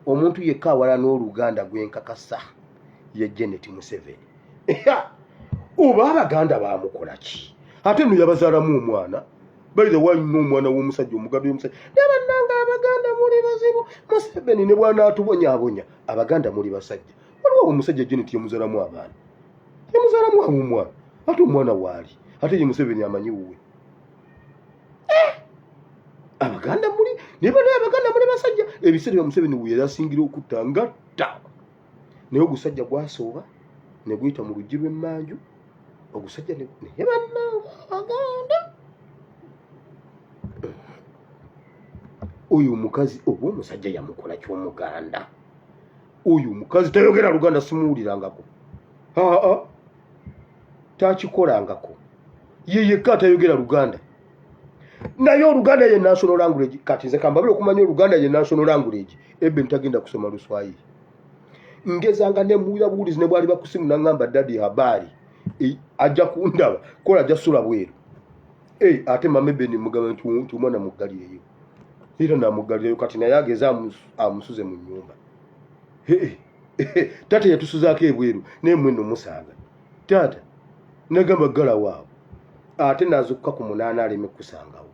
[SPEAKER 1] Omuntu yekka awala n'Oluganda gwenkakasa ye Janet Museveni. Oba Abaganda baamukola ki? Ate no yabazaalamu omwana. By the way, n'omwana w'omusajja omugabe omusajja. Ne bannanga Abaganda muli bazibu. Museveni ne bw'anaatubonyaabonya, Abaganda muli basajja. Waliwo omusajja Janet yemuzaalamu abaana. Yemuzaalamu omwana. Ate omwana waali. Ate ye Museveni amanyi wuwe. Abaganda muli, ne Abaganda muli basajja. Ebiseera bya Museveni we yali asingira okutta ngatta. Naye ogusajja gwasooba ne guyita mu luggi lw'emmanju. Ogusajja ne bannanga Abaganda. Oyo omukazi oba omusajja yamukola ky'Omuganda. Oyo omukazi tayogera Luganda, simuwulirangako. Takikolangako. Ye yekka atayogera Luganda. Naye Oluganda ye national language. Kati nze kambabire okumanya Oluganda ye national language. Ebeni tagenda kusoma Luswahili. Ngezanga ne muwira buwulizi ne bwali bakusimu nangamba dadi habari. Ajja kundaba kola ajja sula bweru. Ate mama Ebeni mugamba nti omwana muggalireyo. Era namuggalireyo kati naye ageza amusuze mu nnyumba. Tate yatusuzaako ebweru naye mmwe nno musaaga. Taata nagamba ggala waawo. Ate nazukka ku 8 aleme kusangawo.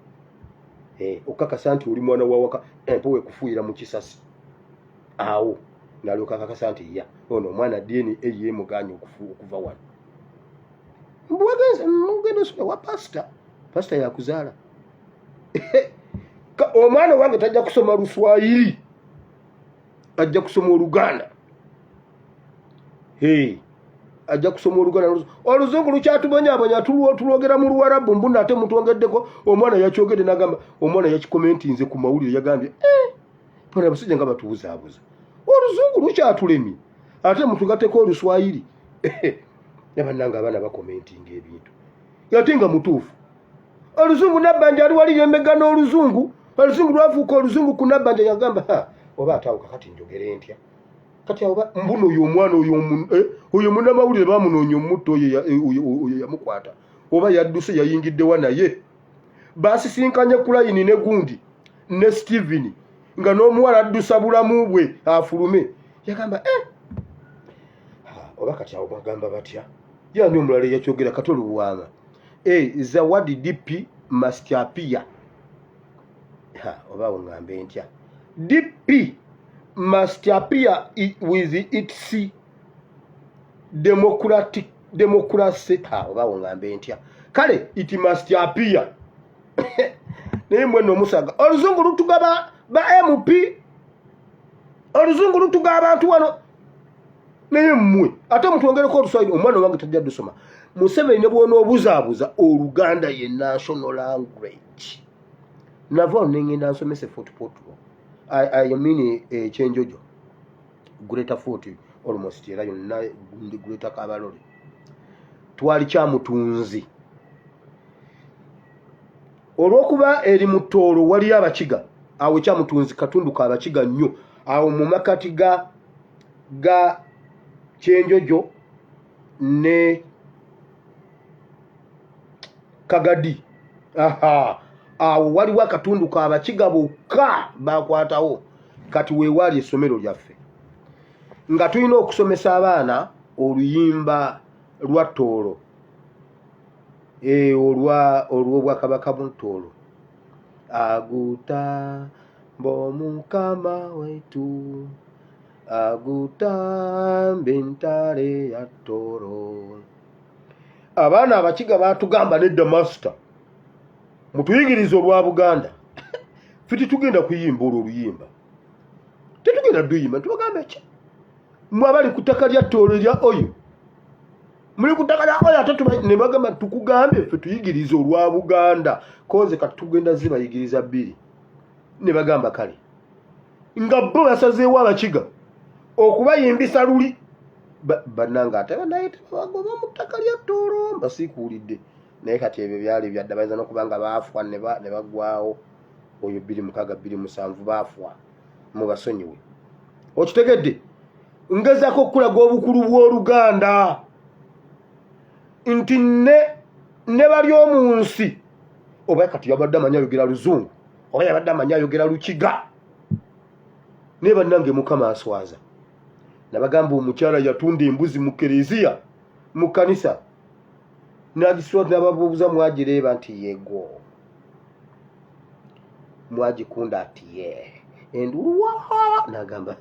[SPEAKER 1] Okakasa nti oli mwana wa waka empowe kufuuyira mu kisasi. Awo nalyoka kakasa nti ono omwana DNA yemuganya okuva wano. Mbwagenze mugendo sula wa pastor yakuzaala. Omwana wange tajja kusoma Luswahili, ajja kusoma Oluganda. ajja kusoma Oluganda. Oluzungu lukyatubonyabonya tulwogera mu Luwarabu mbu nate mutwongeddeko. Omwana yakyogedde n'agamba omwana yakikomentinze ku mawulire yagambye pona abasajja nga batuwuzaabuza oluzungu lukyatulemye ate mutugatteko Oluswayiri. Nabannanga abaana bakomentinga ebintu ate nga mutuufu. Oluzungu Nabbanja ali wali yemega n'oluzungu. Oluzungu lwafuuka oluzungu ku Nabbanja yagamba oba atawuka kati njogere ntya kati oba mbuno oyo omwana oyo munnamawulire bamunoonya omutto oyo yamukwata oba yadduse yayingiddewa naye basisinkanye kulayini ne gundi ne Steven nga n'omuwala addusa bulamu bwe afulume yagamba oba kati awo bagamba batya yani omulala yakyogera kati oluwanga Zawadi DP must appear. Oba ungambe ntya DP must appear with its democracy. Oba ungambe ntya kale it must appear. Naye mweno omusaga oluzungu lutugaba ba MP oluzungu lutugaba abantu wano naye mmwe ate mutwongereko Oluswayiri. Omwana wange tajja dusoma Museveni ne bwona obuzaabuza Oluganda ye national language. Nava nengenda nsomese 1.2. I mean chenjojo Greater 40 almost era yonna ndi Greater Kabalole. Twali kyamutunzi olwokuba eri mutoolo wali abakiga awo kyamutunzi katundu ka abakiga nnyo awo mu makati ga chenjojo ne Kagadi. Awo waliwo akatundu ka abakiga bokka bakwatawo kati weewali essomero lyaffe nga tulina okusomesa abaana oluyimba lwa Toolo olw'Obwakabaka mu Toolo. Agutamba Omukama waitu agutamba entale ya Toolo. Abaana abakiga batugamba nedda master mutuyigiriza olwa Buganda. Fiti tugenda kuyimba oluyimba tetugenda duyimba tubagamba ki mwe abali ku ttaka lya Toolo lya oyo muli ku ttaka lya oyo ate ne bagamba tukugambe ffe tuyigiriza olwa Buganda koze kati tugenda zibayigiriza bbiri ne bagamba kale nga bo basazeewo abakiga okubayimbisa luli bannanga ate banaye tebagoba mu ttaka lya Toolo mbasiikuulidde naye kati ebyo byali byadda bayinza n'okubanga baafwa ne baggwawo oyo 2627 baafwa mubasonyiwe. Okitegedde ngezaako okulaga obukulu bw'Oluganda nti ne bali omu nsi oba kati yabadde amanyi ayogera Luzungu oba yabadde amanyi ayogera Lukiga naye bannange Mukama aswaza. Nabagamba omukyala yatunda embuzi mu kereziya mu kanisa n'agisooza ababuuza mwagireeba nti yego mwagikunda ati ye enduluwa n'agamba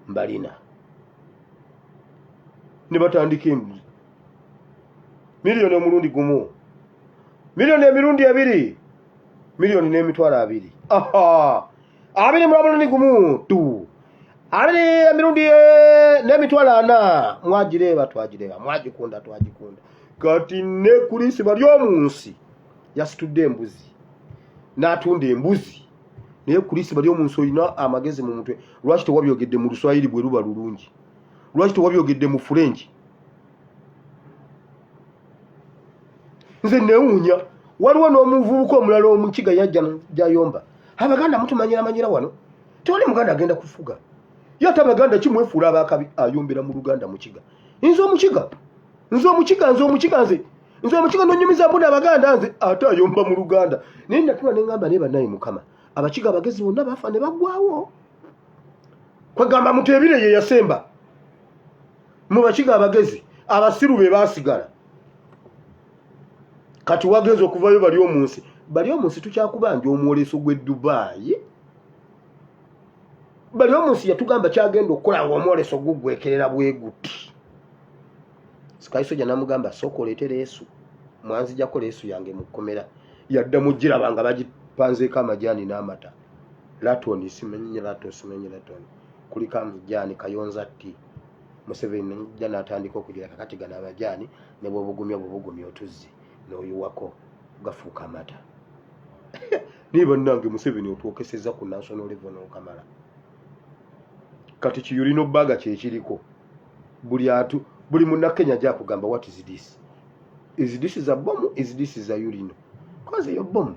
[SPEAKER 1] mbalina ne batandika embuzi miliyoni omulundi gumu miliyoni emirundi ebiri miliyoni n'emitwalo 2 abiri mu omulundi gumu tu abiri emirundi n'emitwalo 4 mwagireeba twagireeba mwagikunda twagikunda. Kati ne kulisi bali omu nsi yasitudde embuzi n'atunda embuzi naye kulisi bali omu nsi olina amagezi mu mutwe. Lwaki tewabyogedde mu Luswayiri bwe luba lulungi? Lwaki tewabyogedde mu Furenki? Nze neewuunya waliwo n'omuvubuka omulala omukiga yajja jayomba Abaganda mutumanyira wano tewali Muganda agenda kufuga ye ate Abaganda kimwefuula abakabi ayombera mu Luganda mukiga. Nze omukiga n'onyumiza mbuna Abaganda nze ate ayomba mu Luganda. Naye natula ne ngamba naye bannaye Mukama abakiga abagezi bonna bafa ne baggwawo kwegamba Muteebire ye yasemba mu bakiga abagezi abasiru be baasigala. Kati wagenza okuvayo bali omu nsi tukyakubanja omwoleso gwe Dubai. Bali omu nsi yatugamba kyagenda okukola nga omwoleso gugwekerera bwe guti. Sikaisoja namugamba sooka oleetere Yesu mwanzijjako Yesu yange mu kkomera yadda mugiraba nga bagipanzeeko amajaani n'amata. Latoni simenye latoni kuliko amajaani kayonza tti Museveni jana atandika okugira kakati gana amajani ne bwobugumya otuzzi n'oyiwako gafuuka amata. Niba nange Museveni otwokeseza ku national level n'okamala. Kati kiyulina obbaga kyekiriko. Buli munnakenya ajja kugamba what is this? Is this a bomb? Is this a urine? Cause yo bomb.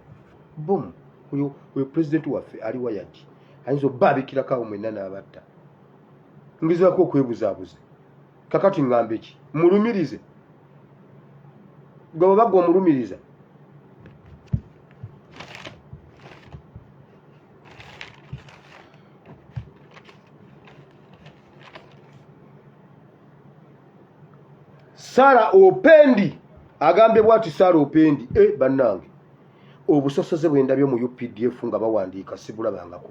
[SPEAKER 1] Uyo president waffe ali wayaki. Ayinza obbabikirako mwenna n'abatta. Ngizako okwebuzaabuza. Kakati ngambe ki? Mulumirize. Gwe bagwa omulumiriza. Sara Opendi agambye bwati Sara Opendi bannange obusosoze bwendabyo mu UPDF nga bawandiika sibulabangako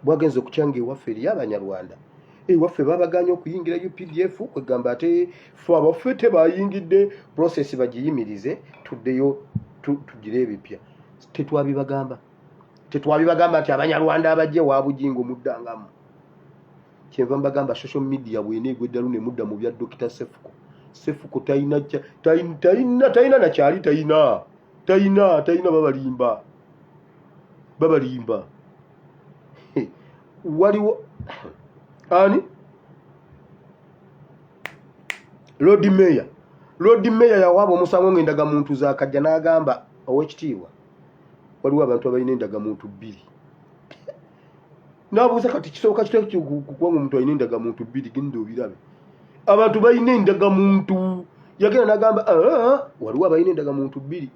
[SPEAKER 1] bwagenze okukyanga ewaffe eri abanyarwanda waffe babaganya okuyingira UPDF kwegamba ate fe abaffe tebayingidde process bagiyimirize tuddeyo tugire ebipya. Tetwabibagamba nti abanyarwanda abajje wabujingo muddangamu. Kyenva mbagamba social media bweneegwa eddalu ne mudda mu bya Dr. Sefuko tayina nakyali tayina babalimba waliwo ani Lord Mayor yawaaba omusango ng'endagamuntu zaakajja n'agamba ow'ekitiibwa waliwo abantu abalina endagamuntu 2 n'abuuza kati kisooka kitaki kukuba omuntu alina endagamuntu 2 genda obirabe abantu balina endagamuntu yagenda n'agamba waliwo abalina endagamuntu 2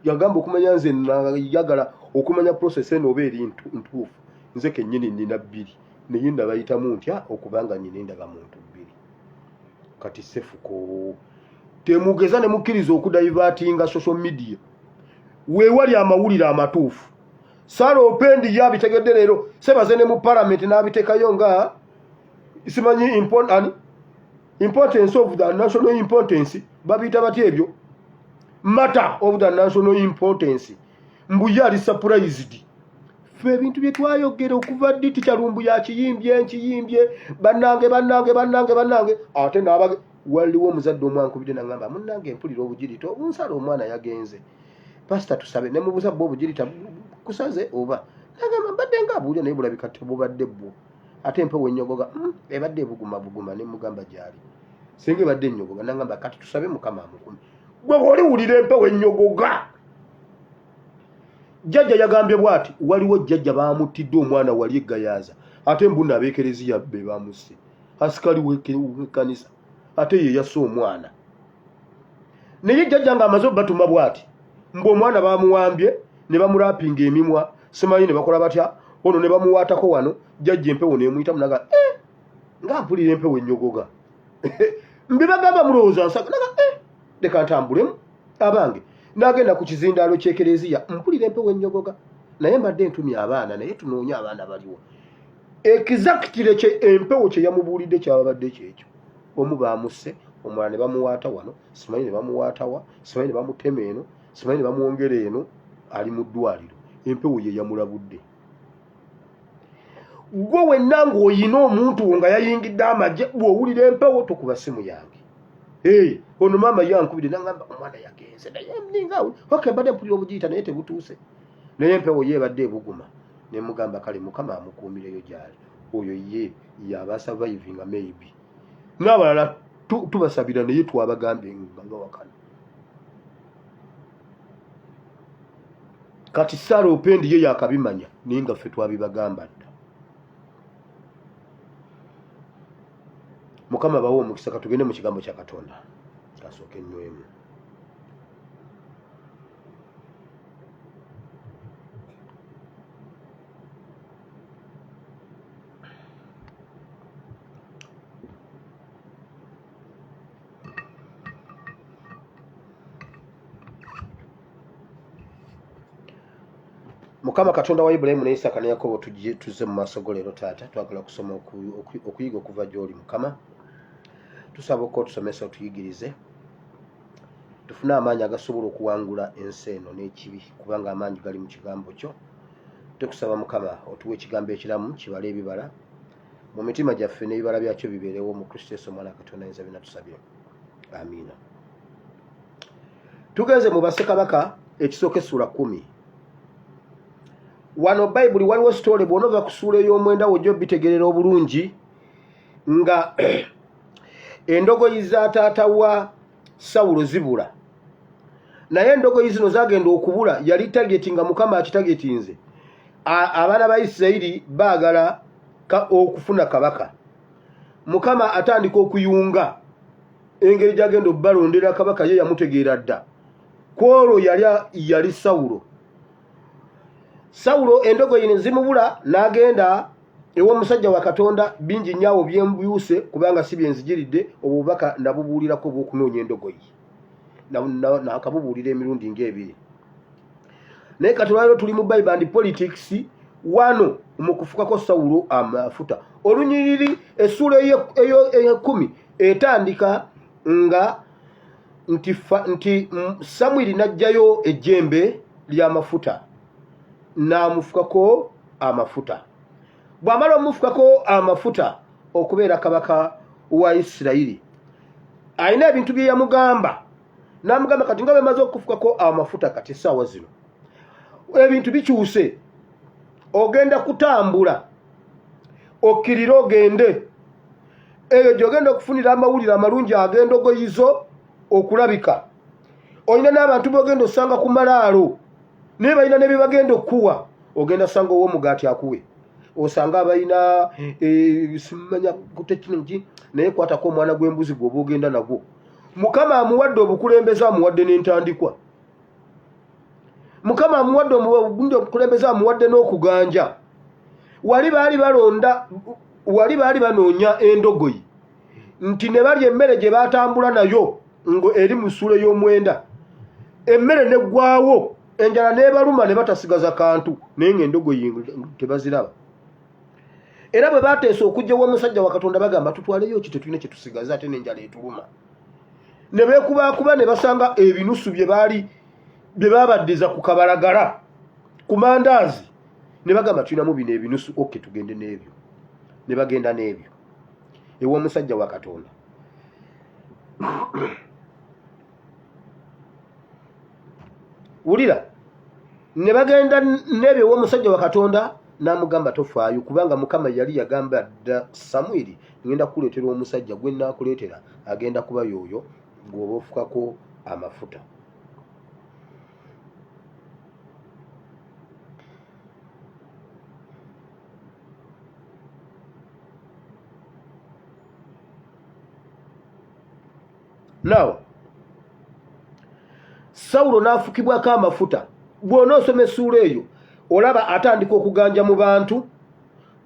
[SPEAKER 1] yagamba okumanya nze nayagala okumanya process eno oba eri ntuufu nze kennyini nina 2 naye nabayitamu ntya okubanga nina endagamuntu 2. Kati Sefuko temugeza ne mukkiriza okudivertinga social media weewali amawulire amatuufu. Sara Opendi yabitegedde leero sebaze ne mu parliament n'abiteekayo nga simanyi importance of the national importance babita batya ebyo matter of the national importance mbuye ali surprised fe ebintu bye twayogera okuva ddi tikyalumbu yakiyimbye bannange ate n'abage waliwo omuzadde omwankubidde nagamba munnange mpulira obugirita obunsala omwana yagenze pasita tusabe ne mubuuza bwo obugirita kusaze oba nagamba mbadde ngaabuulya naye bulabika tebubadde bwo ate empewo ennyogoga ebadde ebuguma ne mugamba gyali singa ebadde ennyogoga nagamba kati tusabe mukama amukumi gwe oliwulira empewo ennyogoga. Jjajja yagambye bwati waliwo jjajja baamutidde omwana wali egayaza ate mbuna abeekereziya be bamusse asikali w'ekkanisa ate ye yassa omwana naye jjajja ng'amaze batuma bwati mbu omwana bamuwambye ne bamulapinga emimwa simanyi ne bakola batya ono ne bamuwaatako wano jjajja empewo neemuyitamu naga nga mpulira empewo ennyogoga mbibagamba mulowooza nsaga naga leka ntambulemu abange n'agenda ku kizindaalo ky'ekereziya mpulira empewo ennyogoga naye mbadde ntumya abaana naye tunoonya abaana baliwo exactly empewo kye yamubuulidde kyababadde kyekyo. Omu baamusse omulala ne bamuwaata wano simanyi ne bamuwaatawa simanyi ne bamutema eno simanyi ne bamwongera eno ali mu ddwaliro empewo ye yamulabudde. Gwe wenna ng'oyina omuntu nga yayingidde amagye bw'owulira empewo tokuba simu yange ono maama yankubidde nagamba omwana yagenze naye mninga mbadde mpulira obugiyita naye tebutuuse naye empewo ye ebadde ebuguma ne mugamba kale mukama amukuumireyo gyali oyo ye yaba survivinga maybe n'abalala tubasabira naye twabagambye nga wakana. Kati Sara Opendi ye yakabimanya naye nga ffe twabibagamba dda. Mukama bawo omukisa katugende mu kigambo kya Katonda kasooke nnywemu. Mukama Katonda wa Ibrahimu ne Isaka ne Yakobo tuze mu maaso go leero taata twagala kusoma okuyiga okuva gy'oli Mukama. Tusaba ko tusomesa otuyigirize tufune amaanyi agasobola okuwangula ensi eno n'ekibi kubanga amaanyi gali mu kigambo kyo. Tukusaba Mukama otuwe ekigambo ekiramu kibala ebibala mu mitima gyaffe n'ebibala byakyo bibeerewo mu Kristo Yesu omwana Katonda ayinza byonna tusabye. Amiina. Tugenze mu Bassekabaka ekisooka essula 10. Wano Bayibuli waliwo sitole bw'onova ku ssuula ey'omwenda wojja bitegerera obulungi nga endogoyi za taata wa Sawulo zibula. Naye endogoyi zino zagenda okubula yali targeti nga Mukama akitagetinze. Abaana ba Isirayiri baagala okufuna kabaka. Mukama atandika okuyunga engeri gyagenda obbalondera kabaka ye yamutegeera dda. Kwolwo yali Sawulo. Sawulo endogoyi ne zimubula n'agenda ew'omusajja wa Katonda bingi nnyo byembyuse kubanga si byenzigiridde obubaka nabubuulirako bw'okunoonya endogoyi. Nakabubuulira emirundi ng'ebiri. Naye kati lwaliro tuli mu Bible and politics wano mu kufukako Sawulo amafuta. Olunyiriri essula eyo 10 etandika nga nti Samwiri n'ajjayo ejjembe ly'amafuta n'amufukako amafuta. Bw'amala omufukako amafuta okubeera kabaka wa Isirayiri, alina ebintu bye yamugamba. N'amugamba kati nga bwe maze okufukako amafuta kati essaawa zino ebintu bikyuse, ogenda kutambula okkirire ogende eyo gy'ogenda okufunira amawulire amalungi ag'endogoyizo okulabika. Olina n'abantu b'ogenda osanga ku malaalo naye balina ne bye bagenda okuwa. Ogenda sanga ow'omugaati akuwe, osanga abalina simanya kutekingi naye kwatako omwana gw'embuzi gw'oba ogenda nagwo. Mukama amuwadde obukulembeze, amuwadde n'entandikwa. Mukama amuwadde obukulembeze, amuwadde n'okuganja. Wali baali banoonya endogoyi nti ne balya emmere gye baatambula nayo ngo eri mu ssuula y'omwenda, emmere neggwaawo, enjala n'ebaluma ne batasigaza kantu, naye ng'endogoyi tebaziraba. Era bwe baateesa okujja w'omusajja wa Katonda bagamba tutwaleyo ki, tetulina kye tusigaza ate n'enjala etuluma. Ne beekubaakuba ne basanga ebinusu bye baabaddiza ku kabalagala ku mandaazi, ne bagamba tulinamu bino ebinusu, oke tugende n'ebyo. Ne bagenda n'ebyo ew'omusajja wa Katonda. Wulira, ne bagenda n'ebyo ew'omusajja wa Katonda n'amugamba tofaayo kubanga Mukama yali yagamba dda Samwiri ngenda kukuleetera omusajja gwe nnaakuleetera agenda kuba yooyo gw'oba ofukako amafuta. Now Sawulo n'afukibwako amafuta. Bw'onoosoma essuula eyo olaba atandika okuganja mu bantu,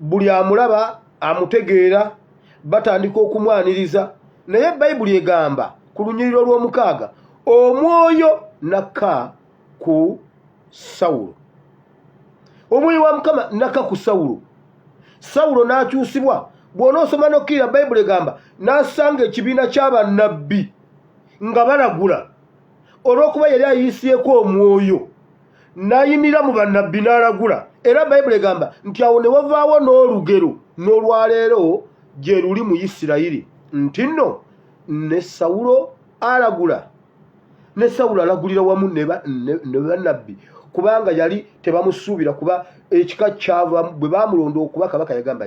[SPEAKER 1] buli amulaba amutegeera, batandika okumwaniriza. Naye Bayibuli egamba ku lunyiriri olw'omukaaga omwoyo nakka ku Sawulo. Omwoyo wa Mukama nakka ku Sawulo. Sawulo n'akyusibwa. Bw'onoosoma n'okkirira Bayibuli egamba n'asanga ekibiina ky'abannabbi nga balagula olw'okuba yali ayiisyeko omwoyo, n'ayimirira mu bannabbi n'alagula. Era Bayibuli egamba nti awo ne wavaawo n'olugero n'olwaleero gye luli mu Isirayiri nti nno ne Sawulo alagula, ne Sawulo alagulira wamu ne bannabbi kubanga yali tebamusuubira kuba ekika kyava bwe baamulonda okuba kabaka yagamba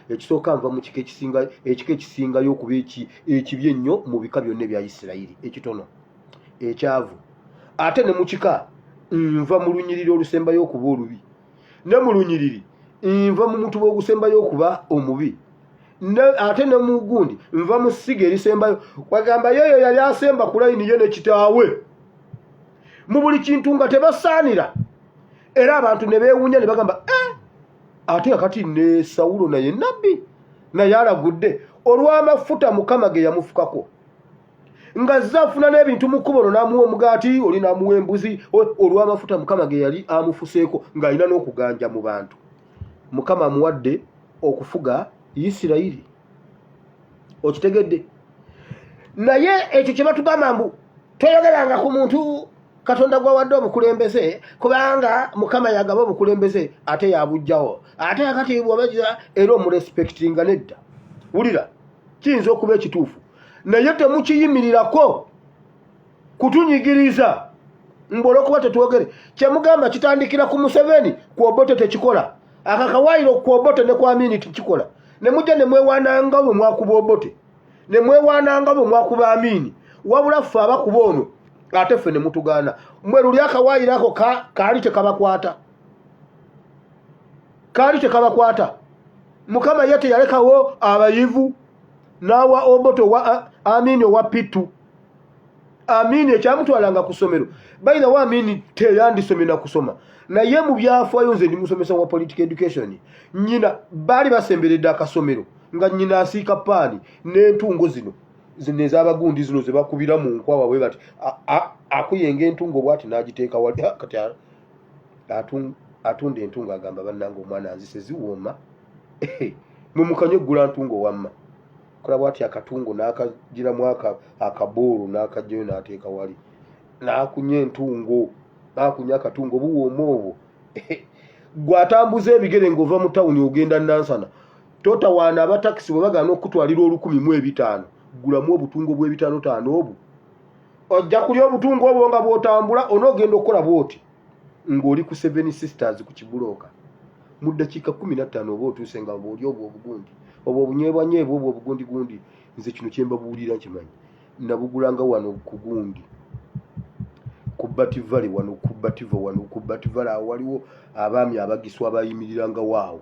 [SPEAKER 1] ekisooka nva mu kika ekisingayo okuba ekibi ennyo mu bika byonna ebya Isirayiri, ekitono ekyavu. Ate ne mu kika nva mu lunyiriri olusembayo okuba olubi, ne mu lunyiriri nva mu mutuba ogusembayo okuba omubi, ate ne mu gundi nva mu ssiga erisembayo. Wagamba yeyo yali asemba ku layini ye ne kitaawe mu buli kintu nga tebasaanira. Era abantu ne beewuunya ne bagamba ate akati ne Sawulo naye nabbi naye alagudde olw'amafuta Mukama ge yamufukako, nga zaafuna n'ebintu mu kkubo n'amuwa omugaati, oli n'amuwa embuzi, olw'amafuta Mukama ge yali amufuseeko ng'alina n'okuganja mu bantu. Mukama amuwadde okufuga Isirayiri. Okitegedde? Naye ekyo kye batugamba mbu toyogeranga ku muntu Katonda gwawadde obukulembeze kubanga Mukama yagaba obukulembeze ate yabujjawo ate akati bw'obagira era omurespectinga nedda. Wulira kiyinza okuba ekituufu naye temukiyimirirako kutunyigiriza olw'okuba tetwogere kyemugamba kitandikira ku Museveni ku Obote tekikola akakawaayiro ku Obote ne ku Amini tekikola ne mujja ne mwewaananga bwe mwakuba Obote ne mwewaananga bwe mwakuba Amini wabula ffe abakuba ono ate ffe ne mutugaana mwe luli akawaayiro ako kaali tekabakwata Mukama ye teyalekawo abayivu n'awa Obote wa Amini owa Pitu. Amini ekyamutwalanga ku ssomero bayina wa Amini teyandisomye na kusoma naye mu byafaayo nze ndi musomesa wa political education nyina baali basemberedde akasomero nga nyina asiika paani n'entungo zino ez'abagundi zino ze bakubira mu nkwawa bwe bati akuyenga entungo bwati n'agiteeka wali kati atunda entungo agamba bannange omwana nzise ziwooma mwe mukanyegula ntungo wamma kola bwati akatungo n'akagiramu akaboolo n'akajjayo n'ateeka wali n'akunya entungo n'akunya akatungo buwooma obwo gwatambuza ebigere ng'ova mu tawuni ogenda Nansana totawaana abatakisi bwe bagaana okutwalira 1,500 gulamu obutungo bw'500 obwo ojja kulya obutungo obwo nga bw'otambula onoogenda okukola bw'oti ng'oli ku 7 Sisters ku Kibulooka mu ddakiika 15 oba otuuse nga bw'oli obwo obugundi obwo obunyeebwanyeebwa obwo obugundiggundi nze kino kye mbabuulira nkimanyi nabugulanga wano ku gundi ku Bativale wano ku Bativo wano ku Bativale awo waliwo abaami abagiswa abayimiriranga waawo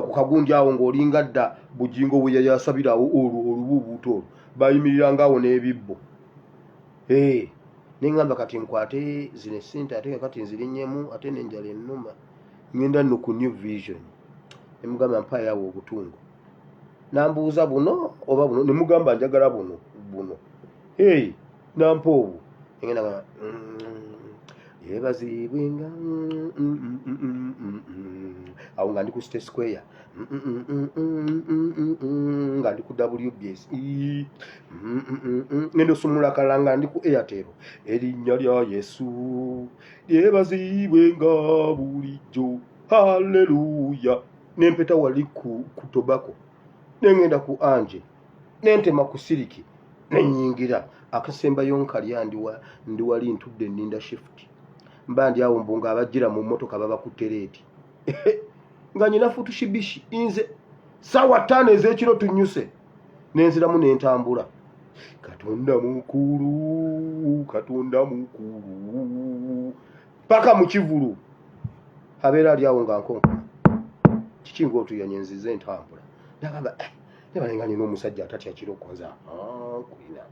[SPEAKER 1] ku kagundi awo ng'olinga dda Bujingo bwe yayasabirawo olubuubuuto olwo bayimiriranga awo n'ebibbo neŋŋamba kati nkwate zino essente ate kati nzirinnyemu ate n'enjala ennuma ngenda nno ku New Vision nemugamba mpaayawo obutungo nambuuza buno oba buno nemugamba njagala buno nampa obwo engenda yeebazibwenga awo nga ndi ku State Square nga ndi ku WBS ngenda osumula kalala nga ndi ku Airtel erinnya lya Yesu yeebazibwenga bulijjo haleluya nempeta wali ku Tobacco nengenda ku Anje nentema ku Siriki nenyingira akasembayo nkalya ndi wali ntudde nninda shift mba ndi awo mbunga abajjira mu mmotoka baba ku tereeti nga nyina futushibishi inze sawa 5 ez'ekiro tunyuse nenziramu nentambula Katonda mukulu paka mu Kivulu abeera ali awo nga nkonkona kiki ng'otuyanye nzize entambula nagamba nebalenganye n'omusajja atatya kiro konza kulina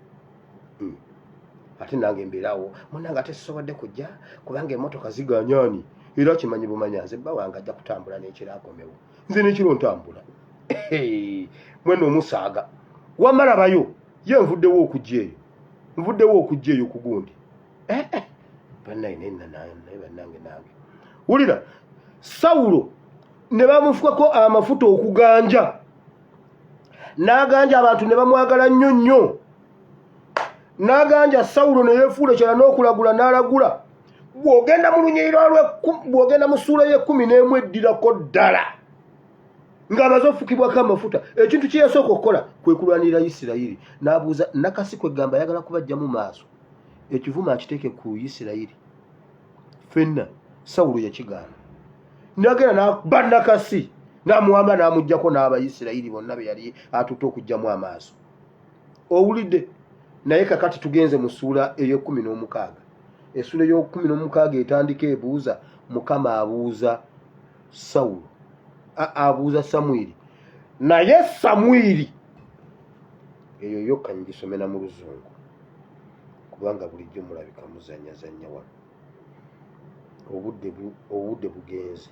[SPEAKER 1] ate nange mbeerawo munange ate sisobodde kujja kubanga emmotoka ziganyaani era kimanyi bumanya nze bba wange ajja kutambula n'ekiro akomewo nze n'ekiro ntambula mwene omusaaga wamalabayo ye nvuddewo okujja eyo ku gundi bannaye bannange nange wulira Sawulo ne bamufukako amafuta okuganja n'aganja abantu ne bamwagala nnyo n'aganja Sawulo ne yeefuula ekirala n'okulagula n'alagula bw'ogenda mu lunyiriro bw'ogenda mu ssuula ye11 eddirako ddala ng'amaze ofukibwako amafuta ekintu kye yasooka okukola kwe kulwanirira Isirayiri n'abuuza Nakasi kwegamba ayagala kubajja mu maaso ekivuma akiteeke ku Isirayiri fenna Sawulo yakigaana n'agenda n'abba Nakasi n'amuwamba n'amuggyako n'Abayisirayiri bonna be yali atutte okugjamu amaaso owulidde naye kakati tugenze mu ssuula ey'e16 essuula ey'e16 etandika ebuuza Mukama abuuza Sawulo abuuza Samwiri naye Samwiri eyo yokka ngisomera mu Luzungu kubanga bulijjo mulabika muzanyazanya wano obudde bugenze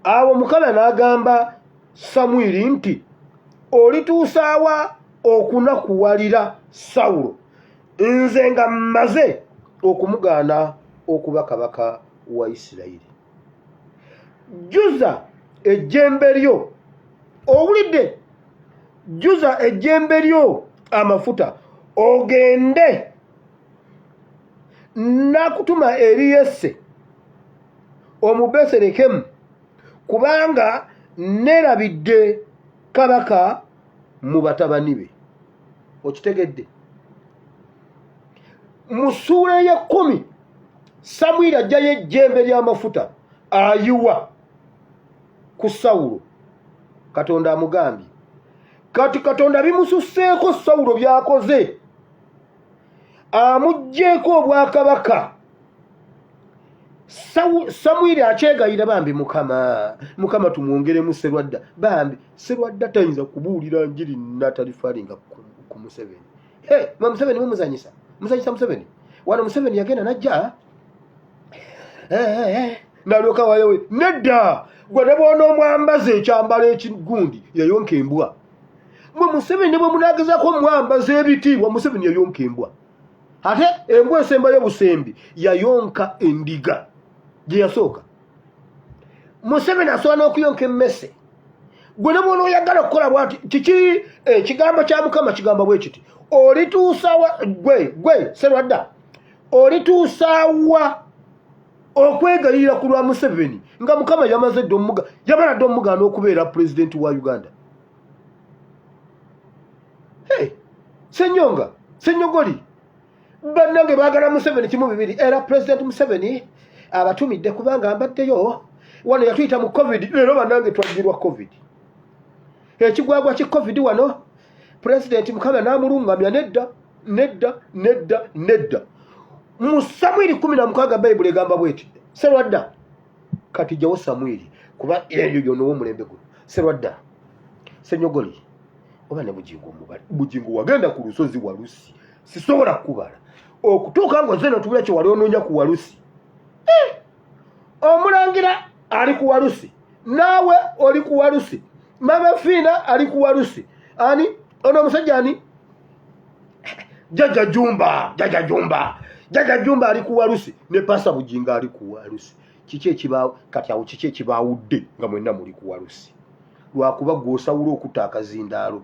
[SPEAKER 1] awo Mukama n'agamba Samwiri nti olituusaawa okunakuwalira Sawulo nze nga mmaze okumugaana okuba kabaka wa Isirayiri juza ejjembe lyo owulidde juza ejjembe lyo amafuta ogende nakutuma eri Yese omubeserekemu kubanga nerabidde kabaka mu batabani be. Okitegedde? Mu ssuula ya 10 Samwiri ajjayo ejjembe ly'amafuta ayiwa ku Sawulo. Katonda amugambye kati Katonda bimususseeko Sawulo byakoze amugjeeko obwakabaka. Samwiri akyegayira bambi mukama tumwongeremu Sserwadda. Bambi Sserwadda tayinza kubuulira njiri natalifalinga ku Museveni. Mwe Museveni mumuzanyisa Museveni. Wano Museveni yagenda najja nalyoka wayowe nedda gwe ne bwona omwambaza ekyambalo ekigundi yayonka embwa. Mwe Museveni bwe munagezako omwambaza ebitiibwa Museveni yayonka embwa. Ate embwa esembayo busembi yayonka endiga gye yasooka. Museveni asobola n'okuyonka emmese. Gwe ne bwona oyagala okukola bwati kiki ekigambo kya Mukama kigamba bwe kiti olituusawa gwe Sserwadda olituusawa okwegayirira ku lwa Museveni nga Mukama yamaze dde omugaana okubeera pulezidenti wa Uganda. Senyogoli bannange baagala Museveni kimu bibiri. Era pulezidenti Museveni abatumidde kubanga mbaddeyo wano yatuyita mu COVID. Leero bannange twagirwa COVID. Ekigwagwa ki COVID wano pulezidenti Mukama n'amulungamya nedda. Mu Samwiri 16 Bayibuli egamba bweti Sserwadda kati jawo Samwiri kuba eyo yono omulembe guno. Sserwadda Senyogoli oba ne bugingo wagenda ku lusozi Walusi sisobola kubala okutuuka ngo zeno tubula kye wali onoonya ku Walusi. Omulangira ali ku Walusi, naawe oli ku Walusi, Mama Fiina ali ku Walusi, ani ono omusajja ani Jajja Jumba ali ku Walusi ne Pasa Bugingo ali ku Walusi. Kiki ekibaawo kati awo kiki ekibaawudde nga mwenna muli ku Walusi? Lwakuba gw'osawula okutta akazindaalo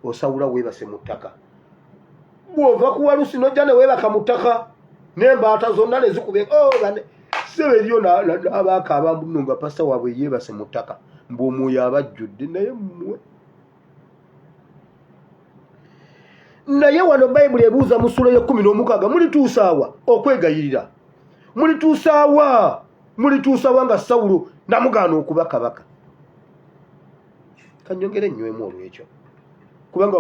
[SPEAKER 1] osawula weebase mu ttaka. Bw'ova ku Walusi n'ojja ne weebaka mu ttaka n'embaata zonna ne zikube sebe eriyo n'abaaka abamu nno nga Pasa waabwe yeebase mu ttaka mbw'omwoyo abajjudde naye wano Bayibuli ebuuza mu ssuula ya 16 mulituusaawa okwegayirira? Mulituusaawa nga Sawulo namugaana okuba kabaka? Kanyongere nywemu olwekyo kubanga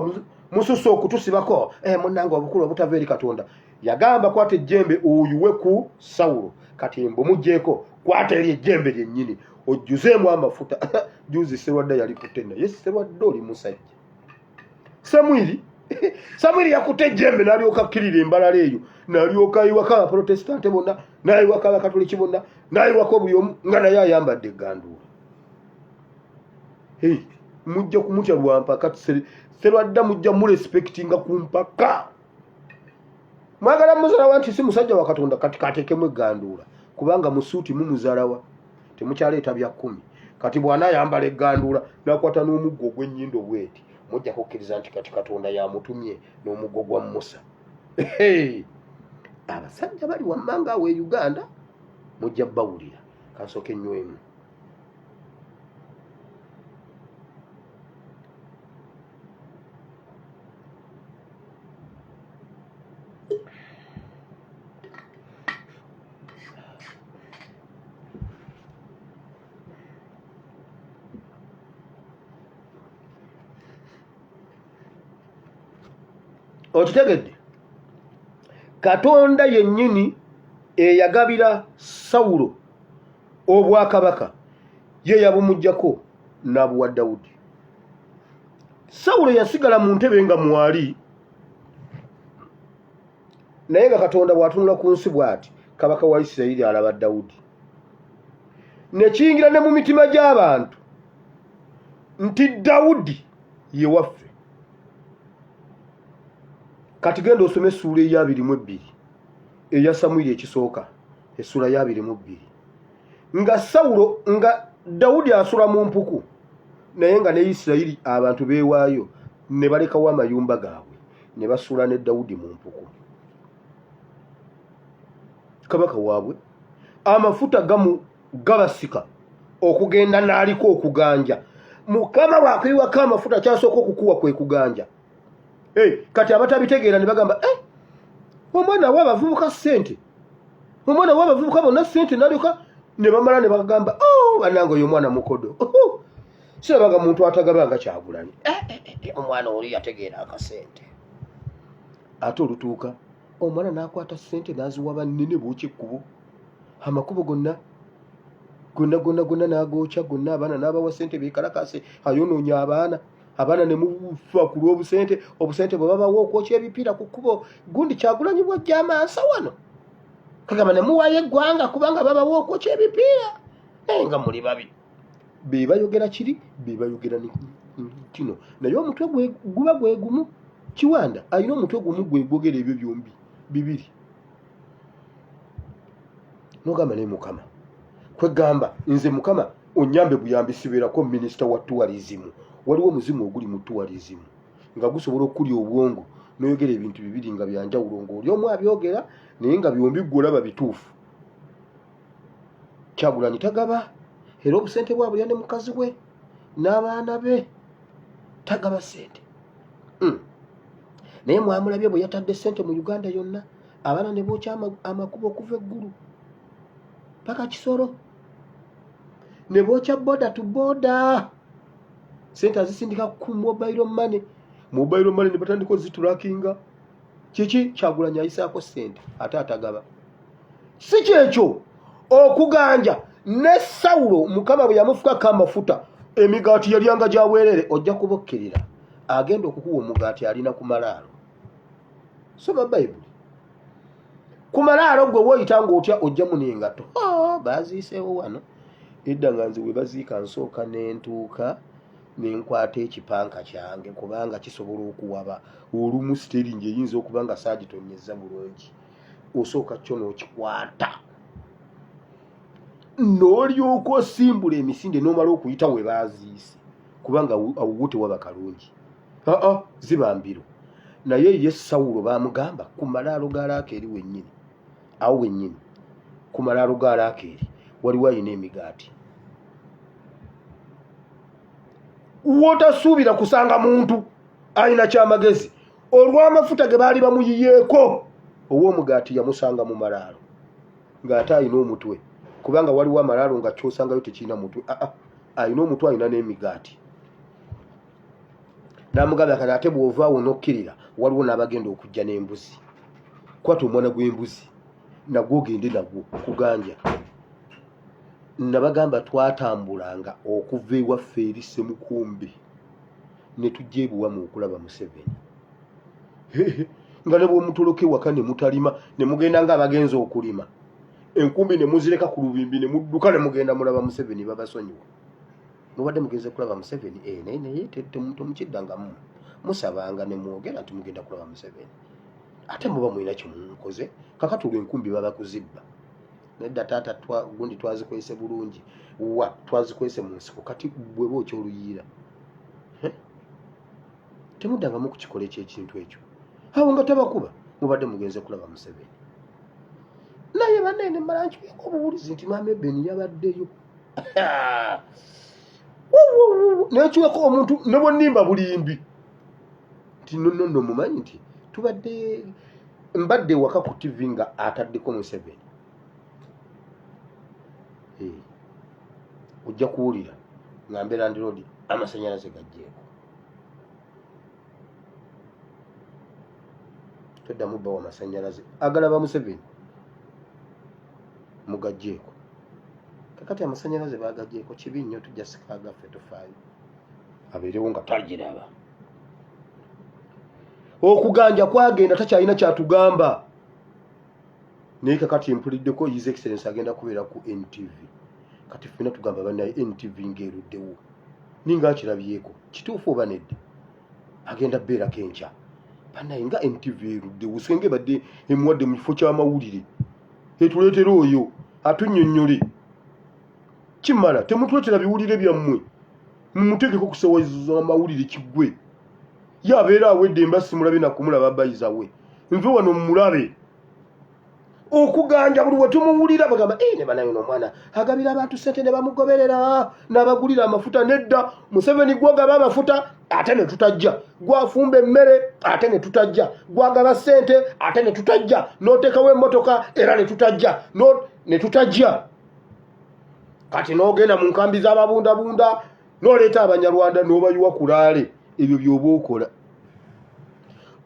[SPEAKER 1] mususse okutusibako munnange obukulu obutava eri Katonda. Yagamba kwata ejjembe oyuwe ku Sawulo kati mbumugjeeko kwata eri ejjembe lyennyini ojjuzeemu amafuta. Juzi Sserwadda yali kutte naye Sserwadda oli musajja. Samwiri yakutte ejjembe n'alyoka akkirira embalala eyo n'alyoka ayiwaka abaprotestante bonna n'ayiwaka abakatoliki bonna n'ayiwaka buli omu nga naye ayambadde egganduula. Mujja kumutya lwampaka Sserwadda mujja murespektinga ku mpaka. Mwagala muzalawa nti si musajja wa Katonda kati kateekemu egganduula kubanga mu suuti mumuzaalawa temukyaleeta bya 10. Kati bw'anaayambala egganduula n'akwata n'omuggo ogw'ennyindo bweti mujja kukkiriza nti kati Katonda yamutumye n'omuggo gwa Musa. Abasajja bali wammanga awo e Uganda mujja bawulira. Kansooke nywemu. Okitegedde? Katonda yennyini eyagabira Sawulo obwakabaka ye yabumuggyako n'abuwa Dawudi. Sawulo yasigala mu ntebe nga mwali naye nga Katonda bw'atunula ku nsi bw'ati kabaka wa Isirayiri alaba Dawudi. Ne kiyingira ne mu mitima gy'abantu nti Dawudi ye waffe. Kati genda osome essuula eya 22 eya Samwiri ekisooka essuula ya 22 nga Dawudi asula mu mpuku naye nga ne Isirayiri abantu beewaayo ne balekawo amayumba gaabwe ne basuula ne Dawudi mu mpuku. Kabaka waabwe amafuta gabasika okugenda n'aliko okuganja. Mukama bw'akuyiwako amafuta kyasooka okukuwa kwe kuganja. Kati abatabitegeera ne bagamba omwana we abavubuka ssente, omwana we abavubuka bonna ssente nalyoka ne bamala ne bagamba bannange oyo omwana mukodo. Sirabaga muntu atagabanga Kyagulanyi. Omwana oli yategeera akasente. Ate olutuuka omwana n'akwata ssente n'aziwa bannene bookya ekkubo. Amakubo gonna n'agookya gonna, abaana n'abawa ssente beekalakase, ayonoonya abaana ne mufa ku lw'obusente. Obusente bwe babawa okwokya ebipiira ku kkubo, gundi Kyagulanyi bw'ajja amansa wano kagamba ne muwaayo eggwanga kubanga babawa okwokya ebipiira. Nga muli babi. Be bayogera kiri, be bayogera kino. Naye omutwe guba gwe gumu. Kiwanda alina omutwe gumu gwe gwogera ebyo byombi bibiri. Nogamba ne Mukama kwegamba nze Mukama onyambe buyambi sibeerako minisita wa tourism. Waliwo omuzimu oguli mu tourism nga gusobola okulya obwongo noyogera ebintu bibiri nga byanjawulo ng'oli omu abyogera naye nga byombi gw'olaba bituufu. Kyagulanyi tagaba, era obusente bwabwe ya ne mukazi we n'abaana be tagaba ssente. Naye mwamulabye bwe yatadde ssente mu Uganda yonna, abaana ne bookya amakubo okuva eggulu paka Kisoro, ne bookya boda tu boda. Ssente azisindika ku mobile money ne batandika ozitulakinga. Kiki Kyagulanyi ayisaako ssente ate atagaba. Si kyekyo okuganja ne Sawulo Mukama bwe yamufukako amafuta, emigaati yalyanga gy'aweerere, ojja kubokkerera agenda okukuwa omugaati alina ku malaalo. Soma Bayibuli. Ku malaalo gwe woyita ng'otya ojjamu n'engato. Baaziiseewo wano. Edda nga nze we baziika nsooka n'entuuka nenkwata ekipanka kyange kubanga kisobola okuwaba. Olumu siteringi eyinza okuba nga saagitonyeza bulungi. Osooka kyo n'okikwata n'olyoka osimbula emisinde n'omala okuyita we baaziise kubanga awo tewaba kalungi. Ziba mbiro. Naye ye Sawulo baamugamba ku malaalo ga Laakeeri wennyini, awo wennyini ku malaalo ga Laakeeri waliwo ayina emigaati. Wotasuubira kusanga muntu ayina kyamagezi olw'amafuta ge baali bamuyiyeeko. Ow'omugaati yamusanga mu malaalo ng'ate ayina omutwe kubanga waliwo amalaalo nga kyosangayo tekirina mutwe. Ayina omutwe, ayina n'emigaati. N'amugamba kati ate bw'ovaawo n'okkirira waliwo n'abagenda okujja n'embuzi. Kwata omwana gw'embuzi nagwo ogende nagwo kuganja. Nabagamba twatambulanga okuva ewaffe eri Ssemukombe ne tujja ebuwamu okulaba Museveni. Nga ne bw'omutoloka ewaka ne mutalima ne mugenda ng'abagenza okulima, enkumbi ne muzireka ku lubimbi ne mudduka ne mugenda mulaba Museveni, babasonyiwa. Mubadde mugenze kulaba Museveni, naye temukiddangamu. Musabanga ne mwogera nti mugenda kulaba Museveni. Ate muba mulina kye mukoze, kakati olw'enkumbi baba kuzibba. Nedda taata gundi twazikwese bulungi, twazikwese mu nsiko, kati bwe bookya oluyiira. Temuddangamu kukikola ekyekintu ekyo. Awo nga tabakuba mubadde mugenze kulaba Museveni. Naye banene mmala nkibyeko obuwulizi nti maama Ebeni yabaddeyo. Nekiweko omuntu ne bwennimba bulimbi nti nonno mumanyi nti tubadde mbadde waka ku TV nga ataddeko Museveni. Ojja kuwulira ngambe Land Road amasannyalaze gajjeeko. Toddamu bbawo amasannyalaze agalaba Museveni mugajjeeko. Kakati amasannyalaze baagajjeeko kibi nnyo, tujja sika agaffe tufaayo abeerewo nga tagiraba. Okuganja kwagenda takyalina kyatugamba. Naye kakati mpuliddeko His Excellency agenda kubeera ku NTV. Kati ffena tugamba bannaye NTV ng'eruddewo ninga akirabyeko kituufu oba nedda agenda beerako enkya. Bannaye nga NTV eruddewo senge badde emuwadde mu kifo ky'amawulire etuleetera oyo atunnyonnyole. Kimala temutwetera biwulire byammwe mumutegeko kusawaza amawulire kiggwe. yabeera awedde emba simulabe nakumulaba bayiza we nve wano mulabe okuganja buli wetumuwulira bagamba ne banayo n'omwana agabira abantu sente ne bamugoberera n'abagulira amafuta nedda Museveni gwagaba amafuta ate ne tutajja gwafumba emmere ate ne tutajja gwagaba sente ate ne tutajja n'oteekawo emmotoka era ne tutajja ne tutajja kati n'ogenda mu nkambi z'ababundabunda n'oleeta abanyarwanda n'obayiwa kulaale ebyo by'oba okola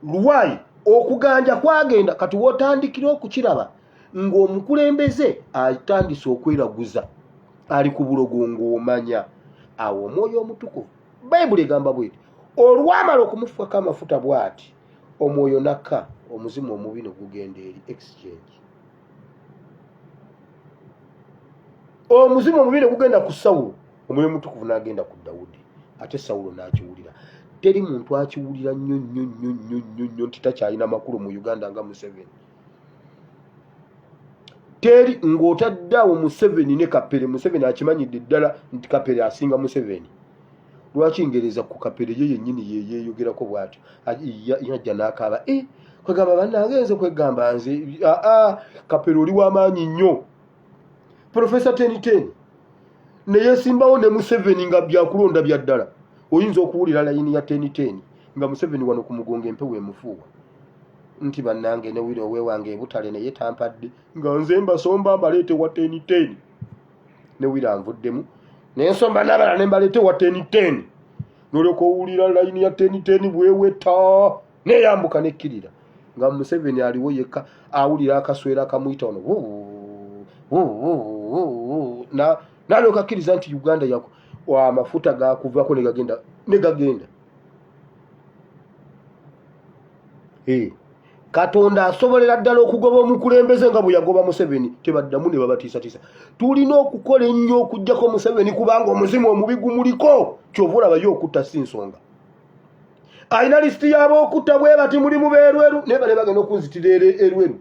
[SPEAKER 1] lwayi okuganja kwagenda kati wotandikira okukiraba ng'omukulembeze atandise okweraguza ali ku bulogo ng'omanya awo omwoyo omutukuvu bayibuli egamba bweti olwamala okumufukako amafuta bw'ati omwoyo nakka omuzimu omubi ne gugenda eri exchange omuzimu omubi ne gugenda ku Sawulo omwoyo omutukuvu n'agenda ku Dawudi ate Sawulo n'akiwulira teri muntu akiwulira nnyo nti takyalina makulu mu Uganda nga Museveni teri ng'otaddeawo Museveni ne Kapere Museveni akimanyidde ddala nti Kapere asinga Museveni lwaki ngereza ku Kapere ye yennyini yeyeeyogerako bw'atyo yajja n'akaaba kwegamba bannange nze kwegamba nze Kapere oli w'amaanyi nnyo Profesa 1010 ne yeesimbawo ne Museveni nga byakulonda bya ddala oyinza okuwulira layini ya 1010 nga Museveni wano ku mugongo empewo emufuuwa nti bannange ne wiro wewange ebutale ne yetampadde nga nze mbasomba mbaleete wa 1010 ne wiro anvuddemu n'ensomba n'abala ne mbaleete wa 1010 n'olyoka owulira layini ya 1010 bweweta n'eyambuka nekkirira nga Museveni aliwo yekka awulira akaswera akamuyita ono n'alyoka akkiriza nti Uganda yako amafuta gakuvako negagenda Katonda asobolera ddala okugoba omukulembeze nga bwe yagoba Museveni tebaddamu ne babatiisatiisa tulina okukola ennyo okuggyako Museveni kubanga omuzimu omubi gumuliko kyova olaba yo okutta si nsonga alina lisiti y'abookutta bwe bati mulimu beerweru naye bale bagenda okunzitira erweru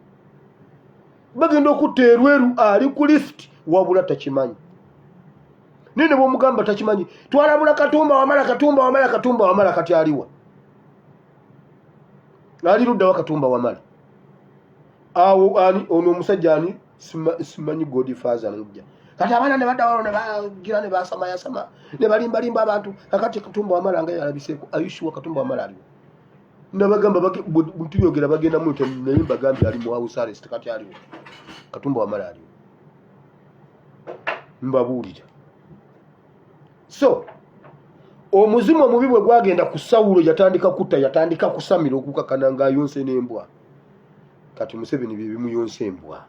[SPEAKER 1] bagenda okutta erweru ali ku lisiti wabula takimanyi nene bw'omugamba takimanyi twalabula Katumba Wamala kati aliwa ali ludda wa Katumba Wamala awo ani ono omusajja ani simanyi Godfather nujja kati abaana ne badda wano ne bagira ne basamayasama ne balimbalimba abantu kakati Katumba Wamala nga yalabiseeko ayishuwa Katumba Wamala aliwo nabagamba mutuyogera bagenda mu naye mbagambye ali mu house arrest kati aliwo Katumba Wamala aliwo mbabuulira so omuzimu omubi bwe gwagenda ku Sawulo yatandika kutta yatandika kusamira okukakana nga yonse n'embwa kati Museveni bye bimuyonse embwa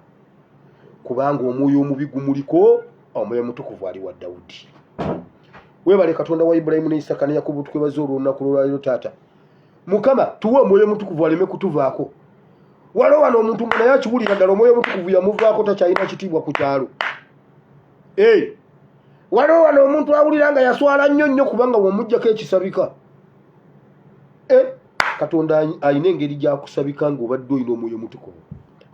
[SPEAKER 1] kubanga omwoyo omubi gumuliko omwoyo mutukuvu ali wa Dawudi webale Katonda wa Ibrahimu ne Isaka ne Yakobo tukwebaza olunaku lwaliro taata Mukama tuwe omwoyo mutukuvu aleme kutuvaako waliwo wano omuntu naye akiwulira ddala omwoyo mutukuvu yamuvaako takyalina kitiibwa ku kyalo waliwo wano omuntu awulira nga yaswala nnyo kubanga wamuggyako ekisabika Katonda alina engeri gyakusabika ng'obadde olina omwoyo mutukuvu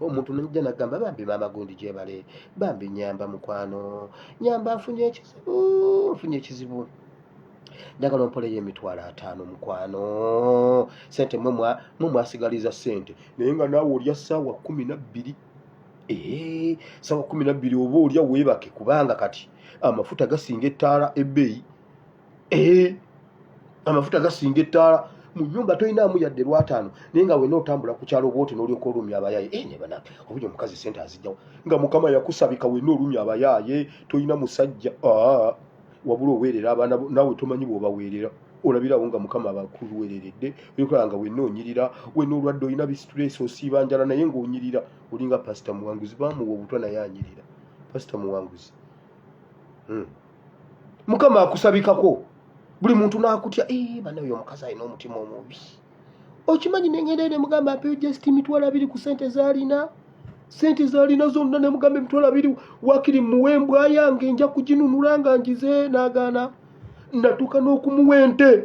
[SPEAKER 1] omuntu najja nagamba bambi maama gundi gyebale bambi nyamba mukwano nyamba nfunye ekizibu njagala ompoleyo $50 mukwano sente mwe mwasigaliza sente naye nga naawe olya ssaawa 12 ssaawa 12 oba olya weebake kubanga kati amafuta gasinga ettaala ebbeeyi amafuta gasinga ettaala mu nyumba toyinaamu yadde lw'ataano naye nga wena otambula ku kyalo bwoti n'olyoka olumya abayaaye ne banange obuli omukazi sente azijjawo nga Mukama yakusabika wena olumya abayaaye toyina musajja wabula oweerera abaana naawe tomanyi bw'obaweerera olabirawo nga Mukama abakuweereredde olyokola nga wena onyirira wena olwadde olina bisituresi osiiba njala naye ng'onyirira olinga Pasita Muwanguzi bamuwa obutwa naye anyirira Pasita Muwanguzi Mukama akusabikako buli muntu n'akutya bana oyo omukazi alina omutima omubi okimanyi nengenda ne mugamba mpeyo just $20 ku sente zalina zonna ne mugamba $20 wakiri muwembwa yange nja kuginunula nga ngize n'agaana natuuka n'okumuwa ente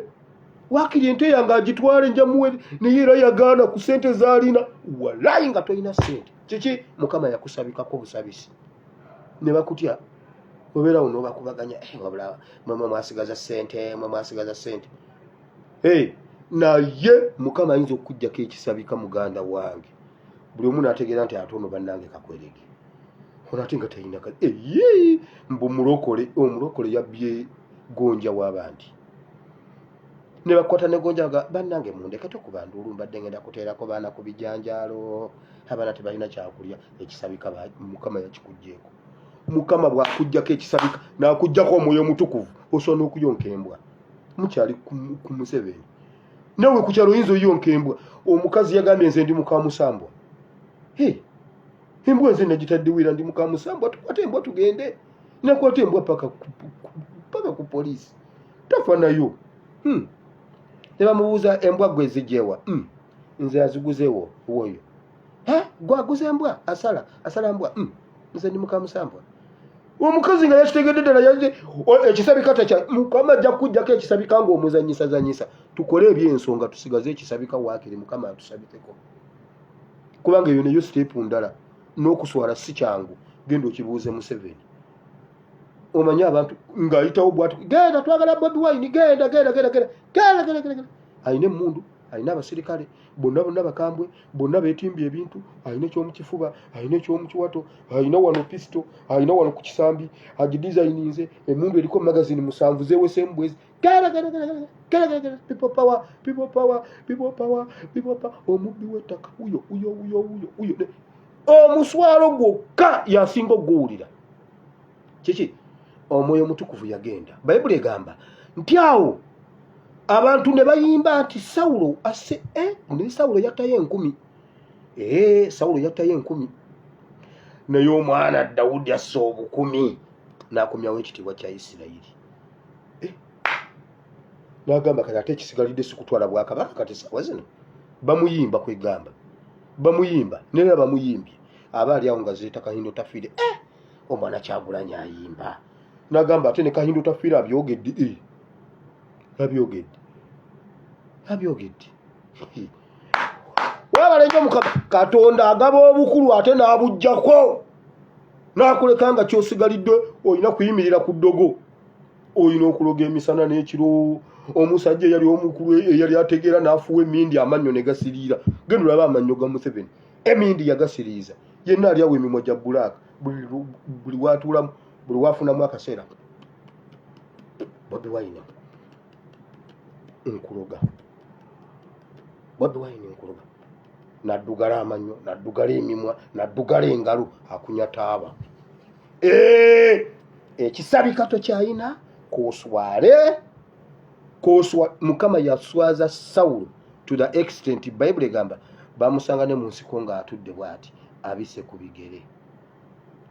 [SPEAKER 1] wakiri ente yange agitwale nja muwe naye era yagaana ku sente zalina walayi nga tolina sente kiki Mukama yakusabikako busabisi ne bakutya obeerawo n'obakubaganya wabula mwe mwasigaza sente naye Mukama ayinza okujjako ekisabika muganda wange buli omu n'ategeera nti atono bannange kakwerege ono ate nga talina mbu omulokole yabbye gonja w'abandi ne bakwata ne gonja bannange mundeke tokuba ndulu mbadde ngenda kuteerako baana ku bijanjaalo abaana tebalina kyakulya ekisabika Mukama yakikuggyeeko Mukama bw'akuggyako ekisabika n'akuggyako omwoyo mutukuvu osobola n'okuyonka embwa mukyali ku Museveni nawe ku kyalo oyinza oyonka embwa omukazi yagambye nze ndi muka Musambwa embwa nze nagitadde wira ndi muka Musambwa tukwate embwa tugende nakwata embwa paka ku poliisi tafa nayo ne bamubuuza embwa gwe zijjewa nze aziguzeewo woyo gwaguza embwa asala mbwa nze ndi muka Musambwa omukazi nga yakitegedde ddala yaze ekisabika takya Mukama ajja kujjako ekisabika ng'omuzanyisa tukole ebyensonga tusigaze ekisabika waakiri Mukama atusabikeko kubanga eyo neyo siteepu ndala n'okuswala si kyangu genda okibuuze Museveni omanyi abantu ng'ayitawo bwatu genda twagala Bobi Wine genda ayina emmundu ayina abasirikale bonna bakambwe bonna beetimbye ebintu ayina ekyomukifuba ayina ekyomukiwato ayina wano pisito ayina wano ku kisambi agidesigninze emmundu eriko magazini 7 zewesemu bwezi people power omubbi w'ettaka uyo omuswalo gwokka yasinga okuguwulira kiki omwoyo mutukuvu yagenda bayibuli egamba nti awo abantu ne bayimba nti Sawulo ne Sawulo yattayo 1000 Sawulo yattayo 1000 naye omwana Dawudi asse obukumi n'akomyawo ekitiibwa kya Isirayiri n'agamba kati ate ekisigalidde sikutwala bwakabaka kati sawa zino bamuyimba kwegamba bamuyimba naye bamuyimbye aba ali awo nga zeeta Kahindo tafiire omwana Kyagulanyi ayimba n'agamba ate ne Kahindo tafiire abyogedde wabala nnyo Mukama Katonda agaba obukulu ate n'abuggyako n'akuleka nga kyosigalidde olina kuyimirira ku ddogo olina okuloga emisana n'ekiro omusajja eyali omukulu eyali ategeera n'afuwa emindi amannyo ne gasiriira genda olaba amannyo ga Museveni emindi yagasiriiza yenna ali awo emimwa gya bbulaaka buli watuulamu buli wafunamu akaseera Bobi Wine nkuloga naddugala amannyo naddugala emimwa naddugala engalo akunyataaba ekisabika tokyayina koswale Mukama yaswaza Sawulo to the extent Bible egamba bamusanga ne mu nsiko nga atudde bw'ati abise ku bigere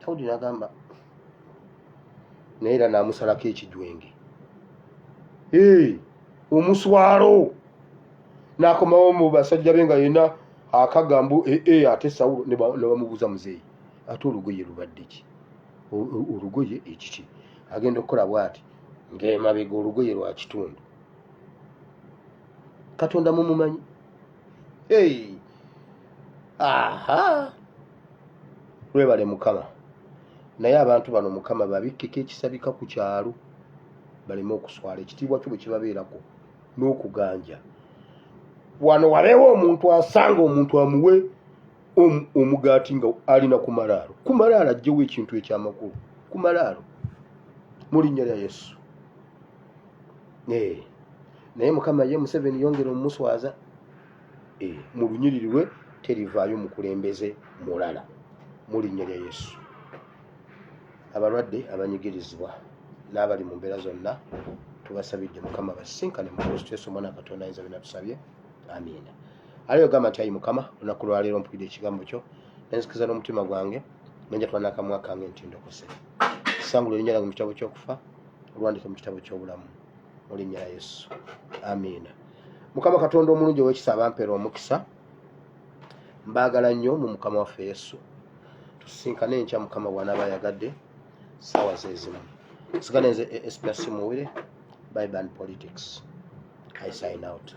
[SPEAKER 1] Dawudi n'agamba naye era n'amusalako ekijwenge omuswalo n'akomawo mu basajja be nga yenna akagambo ate Sawulo ne bamubuuza muzeeyi ate olugoye lubadde ki olugoye ekiki agenda okukola bw'ati ng'emabega olugoye lwa kitundu Katonda mumumanyi lwebale Mukama naye abantu bano Mukama babikkeko ekisabika ku kyalo baleme okuswala ekitiibwa kyo bwe kibabeerako n'okuganja wano wabeewo omuntu asanga omuntu amuwe omugaati nga alina ku malaalo ajjewo ekintu ekyamakulu ku malaalo mu linnya lya Yesu naye Mukama ye Museveni yongera omumuswaza mu lunyiriri lwe terivaayo mukulembeze mulala mu linnya lya Yesu abalwadde abanyigirizibwa n'abali mu mbeera zonna tubasabidde Mukama basinkane mu Kristo Yesu omwana Katonda ayinza bye natusabye amiina aliyo gamba nti ayi Mukama olunaku lwaleero mpulidde ekigambo kyo nenzikiriza n'omutima gwange nenjatula n'akamwa kange nti ndokose sangula erinnya lyange mu kitabo ky'okufa olwandike mu kitabo ky'obulamu mu linnya lya Yesu amiina Mukama Katonda omulungi ow'ekisa abampeera omukisa mbaagala nnyo mu Mukama waffe Yesu tusinkane enkya Mukama bw'anaaba ayagadde ssaawa zeezimu sigane nze SPS Muwire Bible and Politics I sign out.